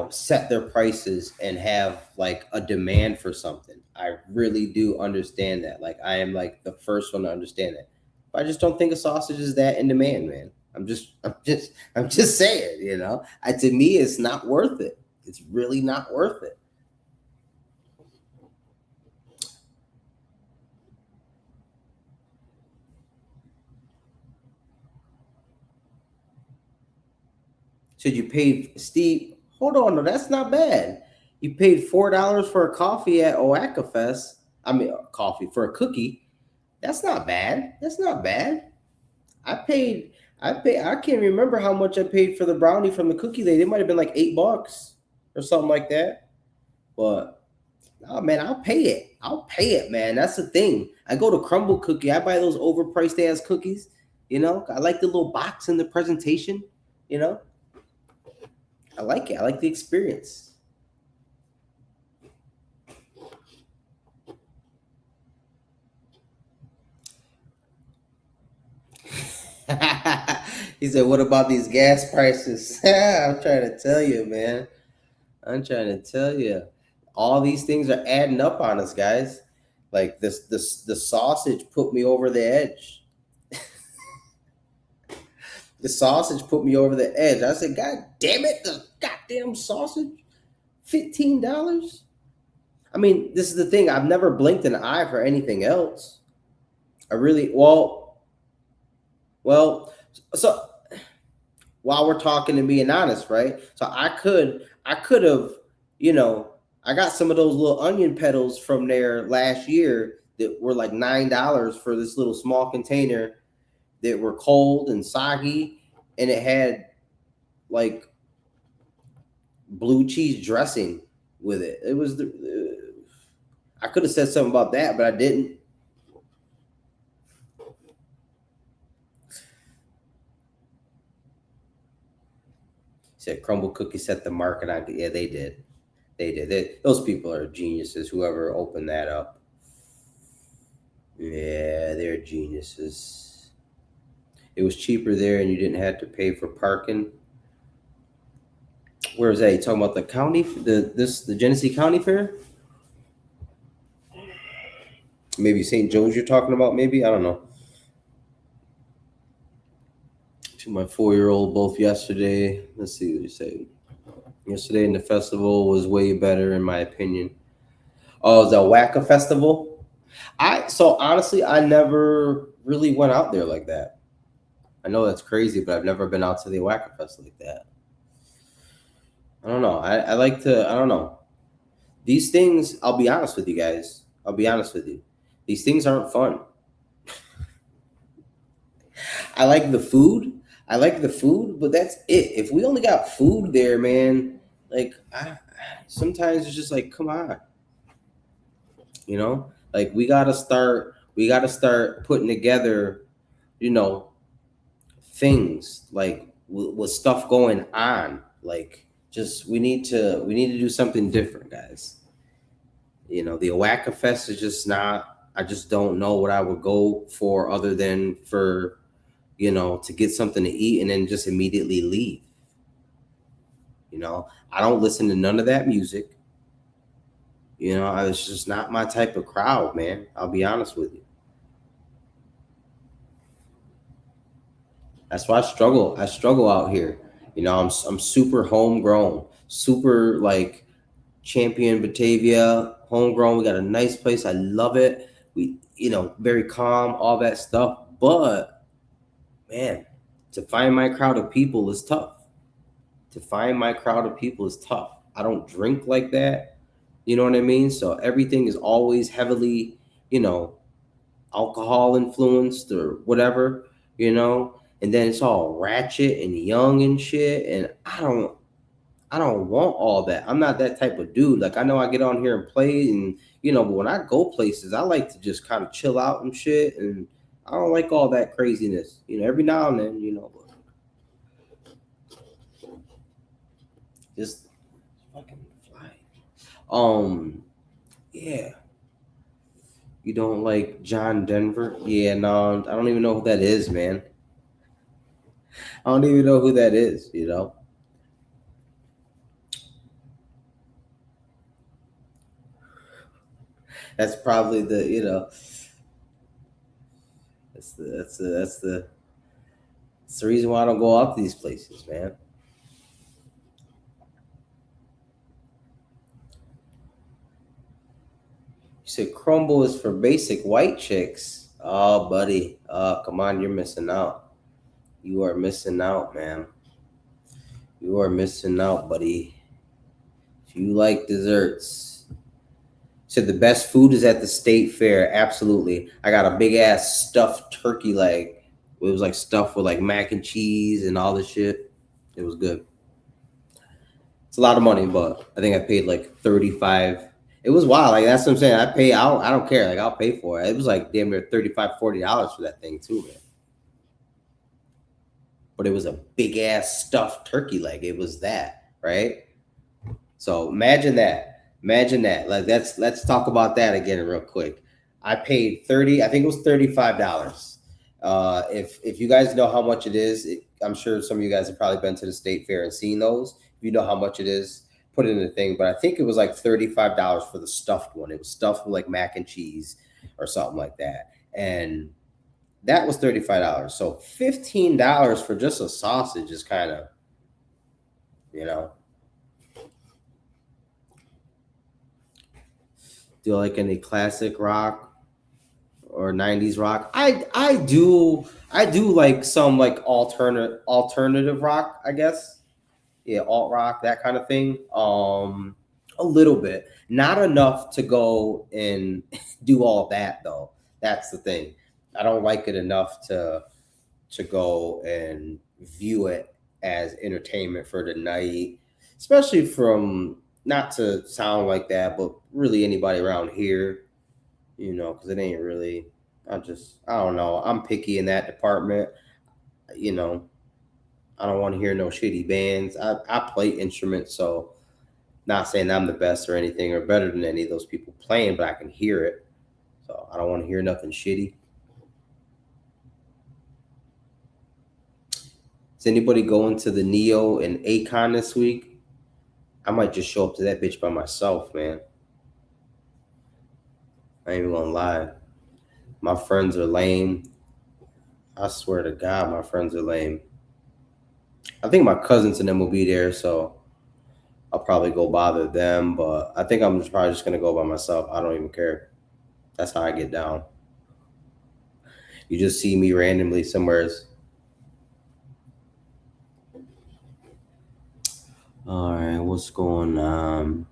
set their prices and have like a demand for something. I really do understand that. Like I am like the first one to understand that. But I just don't think a sausage is that in demand, man. I'm just saying, to me, it's not worth it. It's really not worth it. So you paid Steve. Hold on, no, that's not bad. You paid $4 for a coffee at Oaxaca Fest. I mean, coffee for a cookie. That's not bad. That's not bad. I paid. I can't remember how much I paid for the brownie from the cookie lady. It might have been like $8 or something like that. But oh man, I'll pay it. I'll pay it, man. That's the thing. I go to Crumble Cookie. I buy those overpriced ass cookies. I like the little box and the presentation. You know, I like it. I like the experience. He said, "What about these gas prices?" I'm trying to tell you, man. I'm trying to tell you. All these things are adding up on us, guys. Like this, the sausage put me over the edge. The sausage put me over the edge. I said, "God damn it, the goddamn sausage, $15." I mean, this is the thing. I've never blinked an eye for anything else. I really well. So while we're talking and being honest, right? So I could have, you know, I got some of those little onion petals from there last year that were like $9 for this little small container that were cold and soggy, and it had like blue cheese dressing with it. It was I could have said something about that, but I didn't. Said Crumble Cookie set the market on. Yeah, they did. They did. Those people are geniuses. Whoever opened that up. Yeah, they're geniuses. It was cheaper there, and you didn't have to pay for parking. Where is that? You talking about the county, the Genesee County Fair? Maybe St. Joe's you're talking about? Maybe I don't know. To my 4-year-old both yesterday. Let's see what you say. Yesterday in the festival was way better in my opinion. Oh, the Wacka Festival. So honestly, I never really went out there like that. I know that's crazy, but I've never been out to the Wacka Fest like that. I don't know. I like to. I don't know. These things. I'll be honest with you guys. I'll be honest with you. These things aren't fun. I like the food. I like the food, but that's it. If we only got food there, man, like sometimes it's just like, come on, you know, like we gotta start. We gotta start putting together, you know, things like with stuff going on. Like, just we need to do something different, guys. You know, the Oaxaca Fest is just not. I just don't know what I would go for other than for to get something to eat and then just immediately leave. I don't listen to none of that music. It's just not my type of crowd, man. I'll be honest with you. That's why I struggle. I struggle out here. I'm super homegrown, super like champion Batavia, homegrown. We got a nice place. I love it. Very calm, all that stuff. But man, to find my crowd of people is tough. To find my crowd of people is tough. I don't drink like that. You know what I mean? So everything is always heavily, you know, alcohol influenced or whatever, you know, and then it's all ratchet and young and shit. And I don't want all that. I'm not that type of dude. Like I know I get on here and play and but when I go places, I like to just kind of chill out and shit. And I don't like all that craziness. Every now and then, just fucking fly. Yeah. You don't like John Denver? Yeah, no, I don't even know who that is, man. I don't even know who that is. That's probably that's the reason why I don't go out to these places, man. You said crumble is for basic white chicks. Oh, buddy. Come on, you're missing out. You are missing out, man. You are missing out, buddy. If you like desserts, said the best food is at the state fair. Absolutely. I got a big ass stuffed turkey leg. It was like stuffed with like mac and cheese and all this shit. It was good. It's a lot of money, but I think I paid like 35. It was wild. Like that's what I'm saying. I don't care. Like I'll pay for it. It was like damn near $35, $40 for that thing too, man. But it was a big ass stuffed turkey leg. It was that, right? So imagine that. Imagine that. Like let's talk about that again real quick. I paid 30. I think it was $35. If you guys know how much it is, I'm sure some of you guys have probably been to the state fair and seen those. If you know how much it is, put it in the thing. But I think it was like $35 for the stuffed one. It was stuffed with like mac and cheese or something like that. And that was $35. So $15 for just a sausage is kind of, you know, do you like any classic rock or 90s rock? I do like some like alternative rock, I guess. Yeah, alt rock, that kind of thing. A little bit. Not enough to go and do all that though. That's the thing. I don't like it enough to go and view it as entertainment for the night, especially from not to sound like that, but really anybody around here, because it ain't really. I don't know. I'm picky in that department. You know, I don't want to hear no shitty bands. I play instruments, so not saying I'm the best or anything or better than any of those people playing, but I can hear it. So I don't want to hear nothing shitty. Is anybody going to the Neo and Akon this week? I might just show up to that bitch by myself, man. I ain't even gonna lie. My friends are lame. I swear to God, my friends are lame. I think my cousins and them will be there, so I'll probably go bother them, but I think I'm probably just gonna go by myself. I don't even care. That's how I get down. You just see me randomly somewhere. All right, what's going on?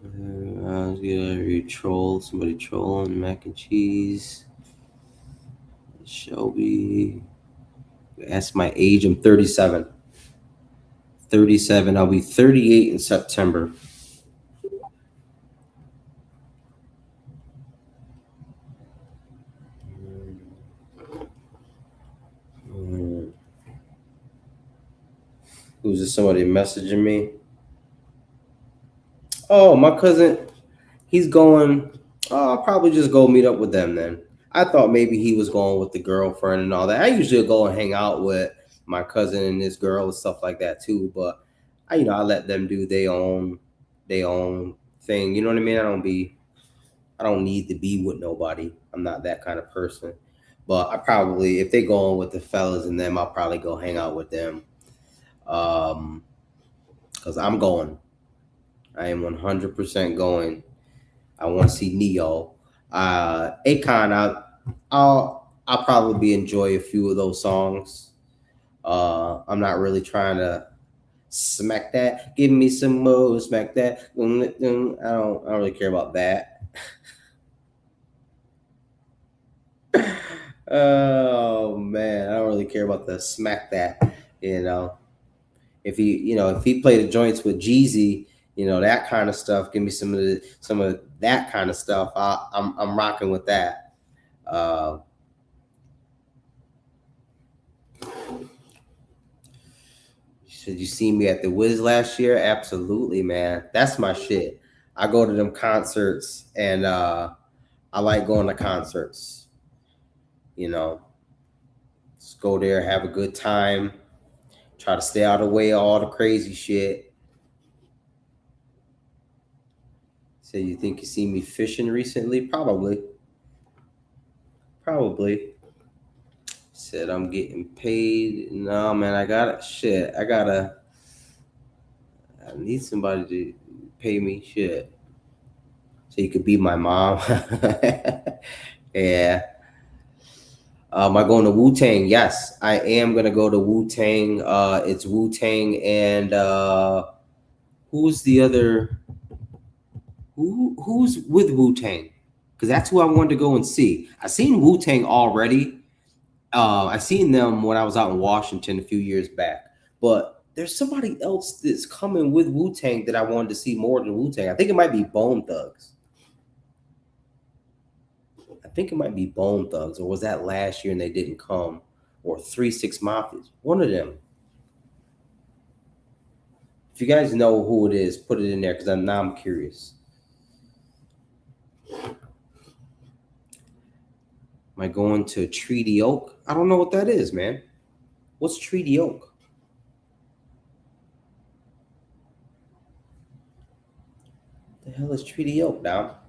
You troll somebody trolling mac and cheese. Shelby. Ask my age. I'm 37. 37. I'll be 38 in September. Mm. Who's this? Somebody messaging me? Oh, my cousin. He's going. Oh, I'll probably just go meet up with them then. I thought maybe he was going with the girlfriend and all that. I usually go and hang out with my cousin and his girl and stuff like that too. But I let them do their own thing. You know what I mean? I don't need to be with nobody. I'm not that kind of person. But I probably, if they go on with the fellas and them, I'll probably go hang out with them. Because I'm going. I am 100% going. I want to see Neo. Akon, I'll probably enjoy a few of those songs. I'm not really trying to smack that. Give me some more, smack that. I don't really care about that. Oh man, I don't really care about the smack that. You know, if he played the joints with Jeezy, that kind of stuff. Give me some of that kind of stuff. I'm rocking with that. Uh, Should you see me at the Wiz last year? Absolutely, man. That's my shit. I go to them concerts and I like going to concerts. You know, just go there, have a good time, try to stay out of the way of all the crazy shit. So you think you see me fishing recently? Probably. Probably. Said I'm getting paid. No, man, I gotta shit. I need somebody to pay me shit. So you could be my mom. Yeah. Am I going to Wu Tang? Yes, I am gonna go to Wu Tang. It's Wu Tang and who's the other? Who's with Wu Tang? Because that's who I wanted to go and see. I seen Wu Tang already. I seen them when I was out in Washington a few years back. But there's somebody else that's coming with Wu Tang that I wanted to see more than Wu Tang. I think it might be Bone Thugs. I think it might be Bone Thugs, or was that last year and they didn't come? Or 3 6 Mafias. One of them. If you guys know who it is, put it in there because I'm curious. Am I going to Treaty Oak? I don't know what that is, man. What's Treaty Oak? The hell is Treaty Oak now?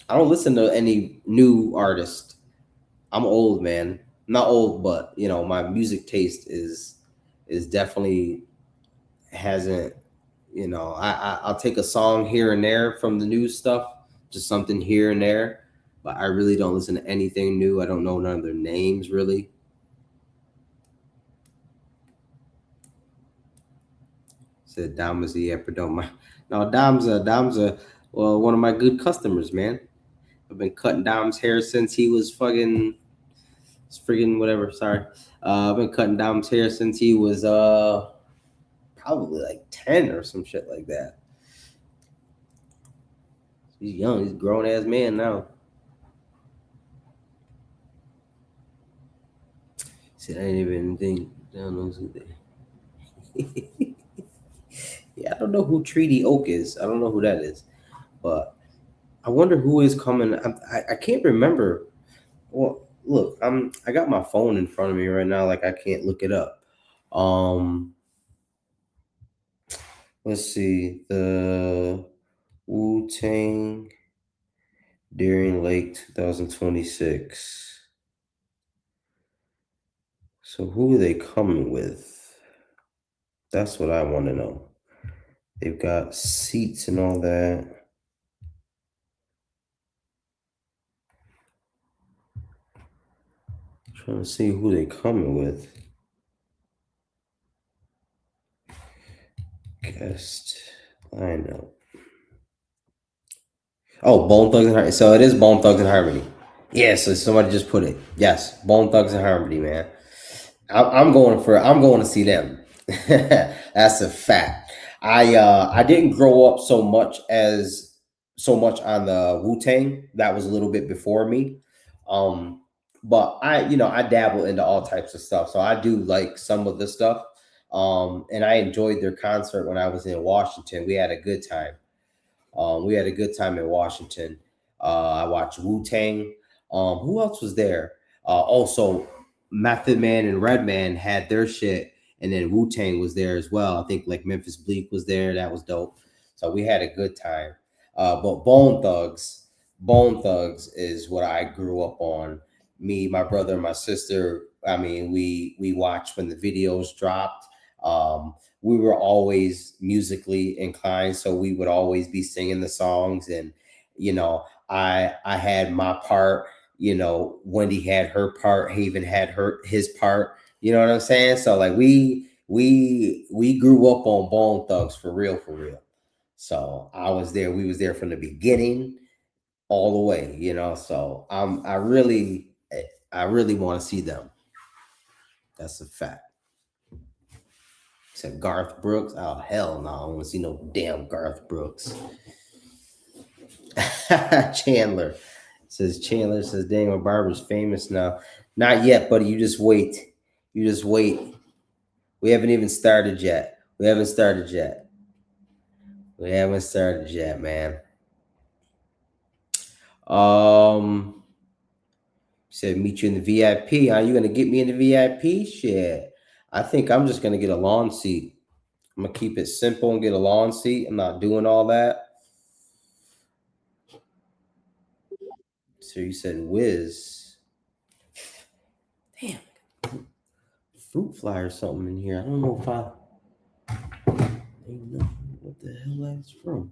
I don't listen to any new artist. I'm old, man. Not old, but my music taste is definitely hasn't. I'll take a song here and there from the new stuff, just something here and there. But I really don't listen to anything new. I don't know none of their names really. Said Dom is the but don't mind. No, Dom's a well one of my good customers, man. I've been cutting Dom's hair since he was fucking friggin' whatever. Sorry, I've been cutting Dom's hair since he was probably like 10 or some shit like that. He's young. He's a grown ass man now. Said I didn't even think. I don't know who they. Yeah, I don't know who Treaty Oak is. I don't know who that is, but I wonder who is coming. I can't remember. Well, look, I got my phone in front of me right now. Like I can't look it up. Um, let's see the Wu Tang during Lake 2026. So who are they coming with? That's what I want to know. They've got seats and all that. Trying to see who they coming with. Guest lineup. Oh, Bone Thugs and Harmony. So it is Bone Thugs and Harmony. Yeah, so somebody just put it. Yes, Bone Thugs and Harmony, man. I'm going to see them. That's a fact. I didn't grow up so much on the Wu Tang. That was a little bit before me. Um, but I dabble into all types of stuff. So I do like some of the stuff. And I enjoyed their concert when I was in Washington. We had a good time. We had a good time in Washington. I watched Wu Tang. Who else was there? Also, Method Man and Redman had their shit, and then Wu Tang was there as well. I think like Memphis Bleak was there. That was dope. So we had a good time. But Bone Thugs is what I grew up on. Me, my brother, and my sister. I mean, we watched when the videos dropped. We were always musically inclined, so we would always be singing the songs. And I had my part. Wendy had her part. Haven had his part. You know what I'm saying? So like we grew up on Bone Thugs for real, for real. So I was there. We was there from the beginning all the way. So I really want to see them. That's a fact. Except Garth Brooks. Oh hell no! I don't want to see no damn Garth Brooks. Chandler says Daniel Barber's famous now. Not yet, buddy. You just wait. You just wait. We haven't even started yet. We haven't started yet. We haven't started yet, man. Um, said meet you in the VIP. Are you gonna get me in the VIP? Shit. I think I'm just gonna get a lawn seat. I'm gonna keep it simple and get a lawn seat. I'm not doing all that. So you said whiz. Damn, fruit fly or something in here. I don't know if I know what the hell that's from.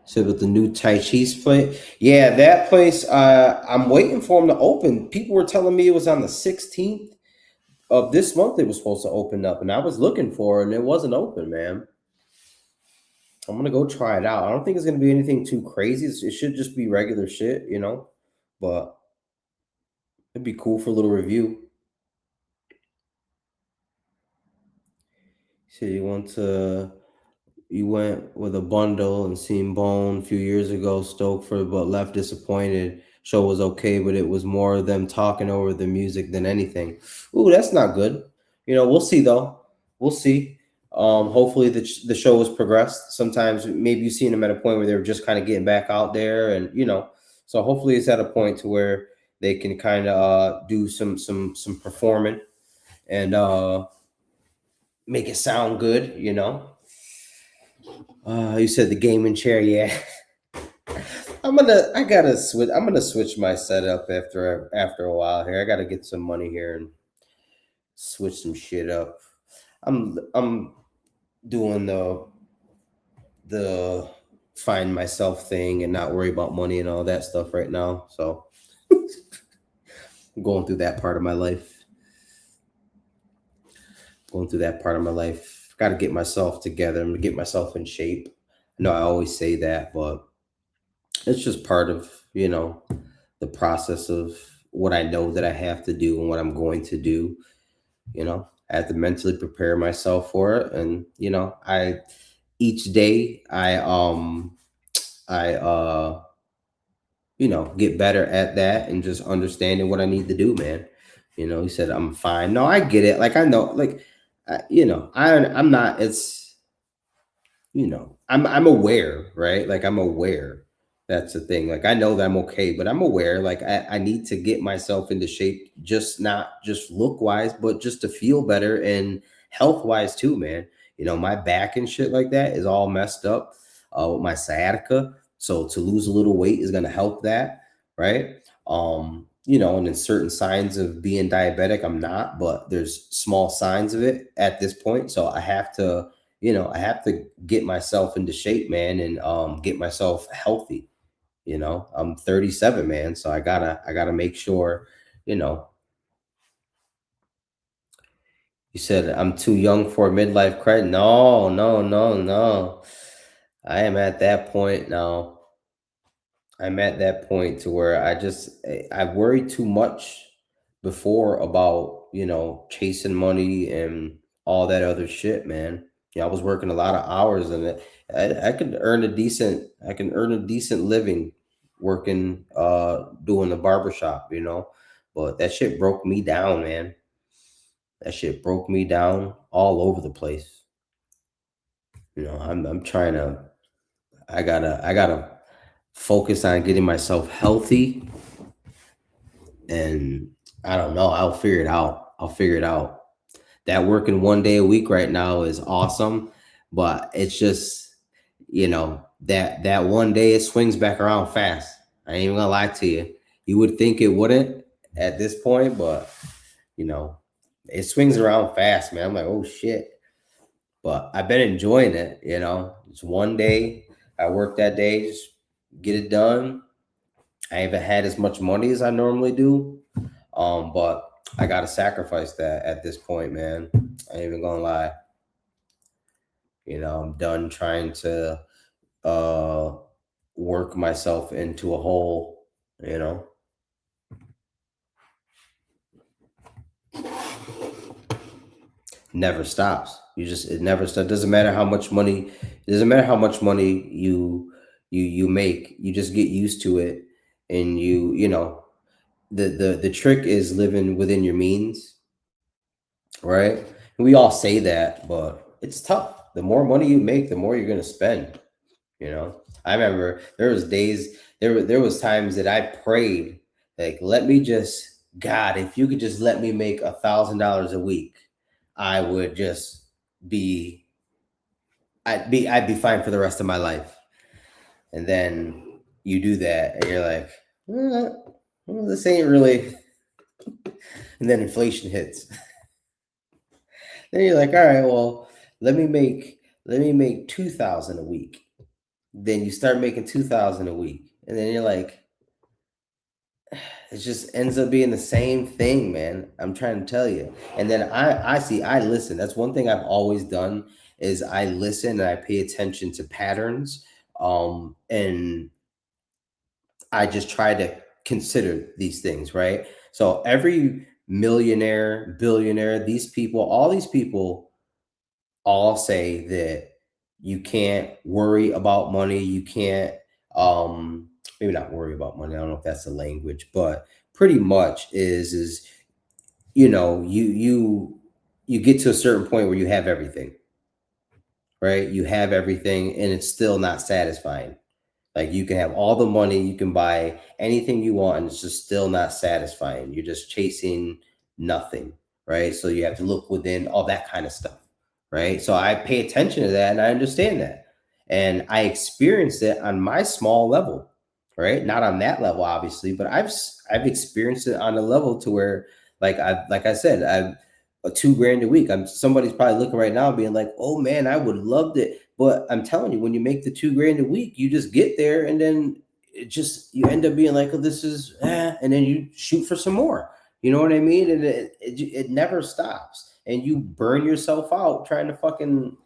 So with the new Tai Chi's place, yeah, that place. I'm waiting for them to open. People were telling me it was on the 16th of this month. It was supposed to open up, and I was looking for it, and it wasn't open, man. I'm gonna go try it out. I don't think it's gonna be anything too crazy. It should just be regular shit. But it'd be cool for a little review. So you went with a bundle and seen Bone a few years ago, stoked for but left disappointed. Show was okay, but it was more of them talking over the music than anything. Ooh, that's not good. We'll see though. We'll see. Hopefully the show has progressed. Sometimes maybe you've seen them at a point where they were just kind of getting back out there, and so hopefully it's at a point to where they can kind of do some performing and make it sound good. You said the gaming chair, yeah. I'm gonna switch my setup after a while here. I gotta get some money here and switch some shit up. I'm doing the find myself thing and not worry about money and all that stuff right now. So I'm going through that part of my life. Going through that part of my life. Got to get myself together and get myself in shape. I know I always say that, but it's just part of the process of what I know that I have to do and what I'm going to do. I have to mentally prepare myself for it, and I each day I get better at that and just understanding what I need to do, man. He said I'm fine. No, I get it. Like I know, like I'm not. I'm aware, right? Like I'm aware. That's the thing. Like I know that I'm okay, but I'm aware. Like I need to get myself into shape, just not just look wise, but just to feel better and health wise too, man. My back and shit like that is all messed up with my sciatica. So to lose a little weight is gonna help that, right? and in certain signs of being diabetic, I'm not, but there's small signs of it at this point. So I have to get myself into shape, man, and get myself healthy. I'm 37, man, so I gotta make sure, you know. You said I'm too young for a midlife crisis. No, no, no, no. I am at that point now. I'm at that point to where I worried too much before about, chasing money and all that other shit, man. I was working a lot of hours and I could earn a decent living working doing the barbershop, But that shit broke me down, man. That shit broke me down all over the place. I'm trying to I gotta focus on getting myself healthy, and I don't know. I'll figure it out. I'll figure it out. That working 1 day a week right now is awesome, but it's just, that 1 day it swings back around fast. I ain't even gonna lie to you. You would think it wouldn't at this point, but you know, it swings around fast, man. I'm like, oh shit. But I've been enjoying it, It's 1 day. I work that day, just get it done. I haven't had as much money as I normally do. But I gotta sacrifice that at this point, man. I ain't even gonna lie. I'm done trying to uh work myself into a hole, you know. Never stops. It never stops. Doesn't matter how much money, it doesn't matter how much money you make. You just get used to it, and the trick is living within your means, right? And we all say that, but it's tough. The more money you make, the more you're gonna spend. I remember there was times that I prayed, like, let me just, God, if you could just let me make $1,000 a week, I would just be I'd be fine for the rest of my life. And then you do that and you're like, well, this ain't really. And then inflation hits. Then you're like, all right, well, let me make 2,000 a week. Then you start making 2,000 a week. And then you're like, it just ends up being the same thing, man. I'm trying to tell you. And then I listen. That's one thing I've always done is I listen and I pay attention to patterns. And I just try to consider these things, right? So every millionaire, billionaire, all these people all say that you can't worry about money. You can't, maybe not worry about money. I don't know if that's the language, but pretty much is you get to a certain point where you have everything, right? You have everything, and it's still not satisfying. Like, you can have all the money, you can buy anything you want, and it's just still not satisfying. You're just chasing nothing, right? So you have to look within, all that kind of stuff, right? So I pay attention to that and I understand that. And I experienced it on my small level, right? Not on that level, obviously, but I've experienced it on a level to where, like I said, I've a 2 grand a week. Somebody's probably looking right now being like, oh man, I would love it. But I'm telling you, when you make the 2 grand a week, you just get there, and then you end up being like, oh, this is, and then you shoot for some more. You know what I mean? And it never stops, and you burn yourself out trying to fucking.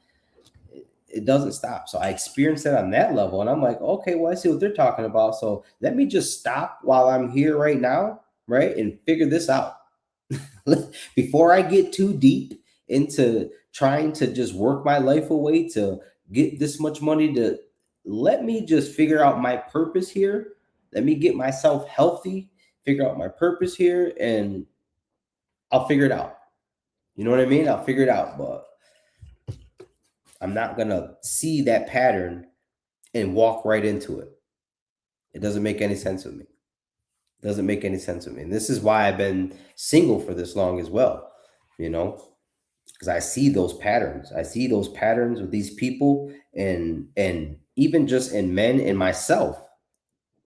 It doesn't stop. So I experienced it on that level, and I'm like, okay, well, I see what they're talking about. So let me just stop while I'm here right now, right, and figure this out before I get too deep into trying to just work my life away to get this much money. To Let me just figure out my purpose here. Let me get myself healthy, figure out my purpose here, and I'll figure it out. You know what I mean? I'll figure it out, but I'm not gonna see that pattern and walk right into it. It doesn't make any sense with me. It doesn't make any sense with me. And this is why I've been single for this long as well. You know, because I see those patterns. I see those patterns with these people, and even just in men and myself.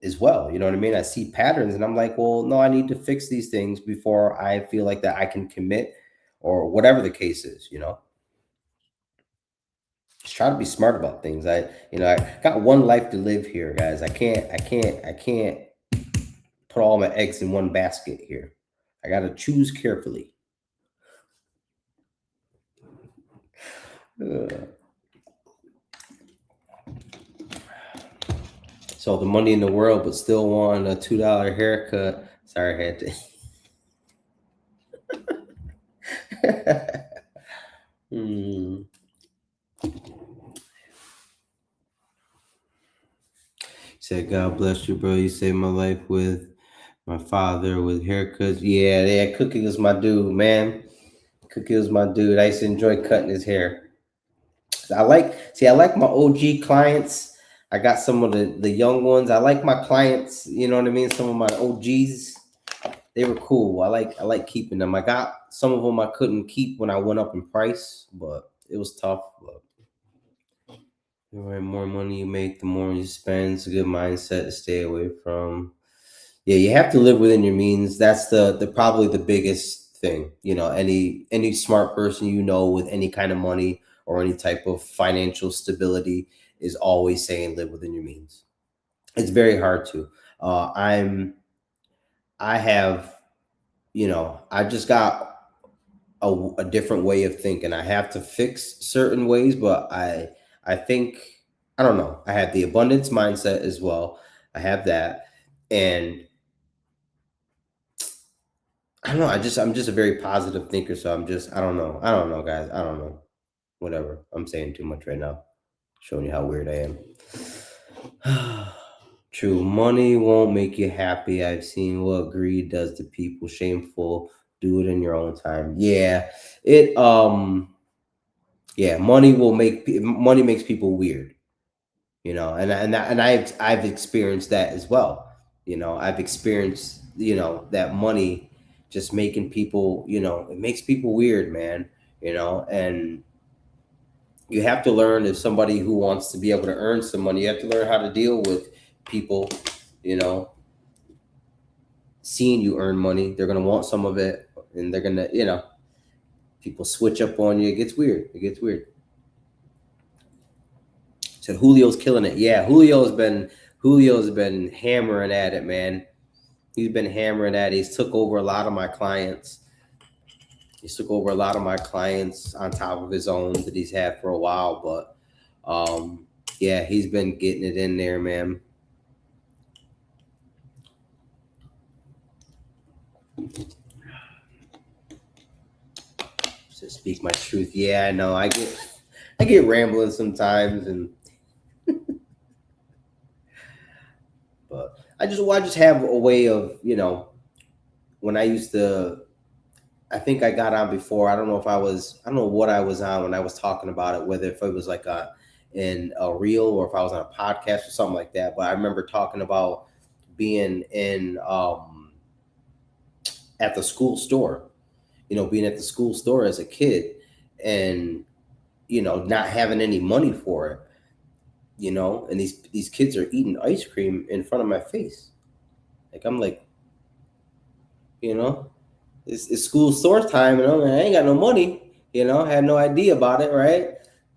as well. You know what I mean? I see patterns and I'm like, well, no, I need to fix these things before I feel like that I can commit or whatever the case is, you know. Just try to be smart about things. I got one life to live here, guys. I can't put all my eggs in one basket here. I got to choose carefully. Uh, so the money in the world, but still want a $2 haircut. Sorry, I had to. Hmm. Said, God bless you, bro. You saved my life with my father with haircuts. Yeah, yeah, Cookie was my dude, man. Cookie was my dude. I used to enjoy cutting his hair. I like my OG clients. I got some of the young ones. I like my clients, you know what I mean? Some of my OGs, they were cool. I like keeping them. I got some of them I couldn't keep when I went up in price, but it was tough. But the more money you make, the more you spend. It's a good mindset to stay away from. Yeah, you have to live within your means. That's the probably the biggest thing. You know, any smart person you know with any kind of money or any type of financial stability is always saying live within your means. It's very hard to. I have, I just got a different way of thinking. I have to fix certain ways, but I think I don't know. I have the abundance mindset as well. I have that, and I don't know. I'm just a very positive thinker, so I don't know, guys. I don't know. Whatever. I'm saying too much right now. Showing you how weird I am. True. Money won't make you happy. I've seen what greed does to people. Shameful. Do it in your own time. Yeah. It yeah, money makes people weird, and I've experienced that as well. I've experienced, that money just making people, it makes people weird, man. And you have to learn, if somebody who wants to be able to earn some money, you have to learn how to deal with people, you know seeing you earn money. They're going to want some of it, and they're going to, people switch up on you. It gets weird. So Julio's killing it. Yeah, Julio's been hammering at it, man. He's been hammering at it. He's took over a lot of my clients. He's took over a lot of my clients on top of his own that he's had for a while. But yeah, he's been getting it in there, man. To speak my truth. Yeah, I know. I get rambling sometimes, and but I just have a way of, when I used to. I think I got on before. I don't know what I was on when I was talking about it, whether if it was like in a reel or if I was on a podcast or something like that. But I remember talking about being in at the school store, being at the school store as a kid, and not having any money for it, and these kids are eating ice cream in front of my face. Like, I'm like, you know, it's school store time, and I ain't got no money, had no idea about it, right?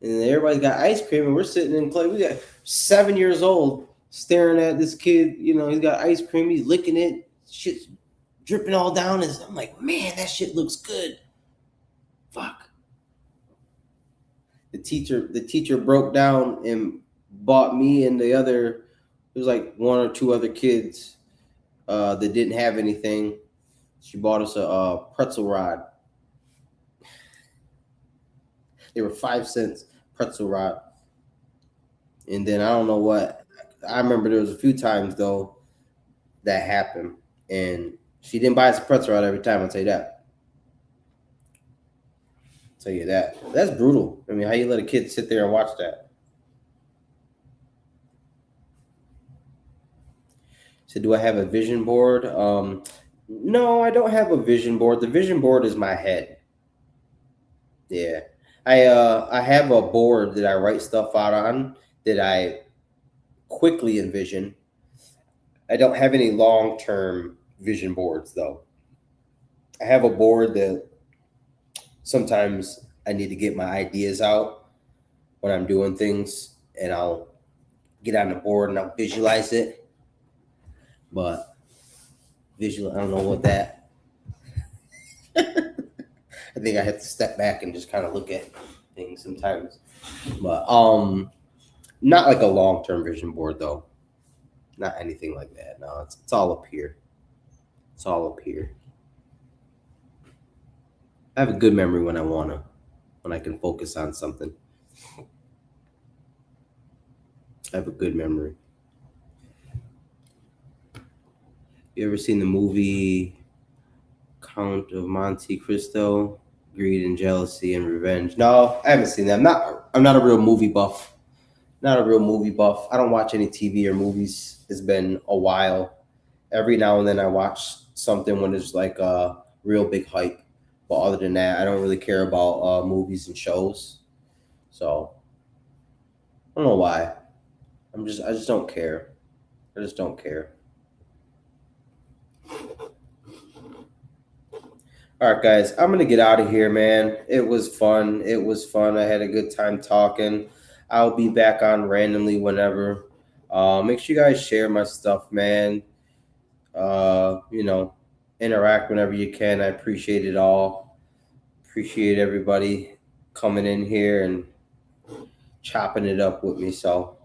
And everybody's got ice cream, and we're sitting in class. We got 7 years old staring at this kid. He's got ice cream. He's licking it. Shit's dripping all down. And I'm like, man, that shit looks good. Fuck. The teacher broke down and bought me and the other. It was like one or two other kids that didn't have anything. She bought us a pretzel rod. They were 5 cents pretzel rod. And then I don't know what. I remember there was a few times though that happened, and she didn't buy us a pretzel rod every time. I'll tell you that. I'll tell you that. That's brutal. I mean, how you let a kid sit there and watch that? So, do I have a vision board? No, I don't have a vision board. The vision board is my head. Yeah, I have a board that I write stuff out on that I quickly envision, I don't have any long-term vision boards though. I have a board that sometimes I need to get my ideas out when I'm doing things, and I'll get on the board and I'll visualize it. But I don't know what that. I think I have to step back and just kind of look at things sometimes. But not like a long-term vision board though. Not anything like that. No, it's all up here. It's all up here. I have a good memory when I can focus on something. I have a good memory. You ever seen the movie Count of Monte Cristo? Greed and Jealousy and Revenge. No, I haven't seen that. I'm not a real movie buff. Not a real movie buff. I don't watch any TV or movies. It's been a while. Every now and then I watch something when there's like a real big hype. But other than that, I don't really care about movies and shows. So I don't know why. I just don't care. I just don't care. All right, guys, I'm gonna get out of here, man. It was fun. It was fun. I had a good time talking. I'll be back on randomly whenever. Make sure you guys share my stuff, man. You know, interact whenever you can. I appreciate it all. Appreciate everybody coming in here and chopping it up with me. So,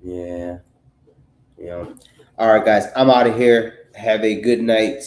yeah, you know. All right, guys, I'm out of here. Have a good night.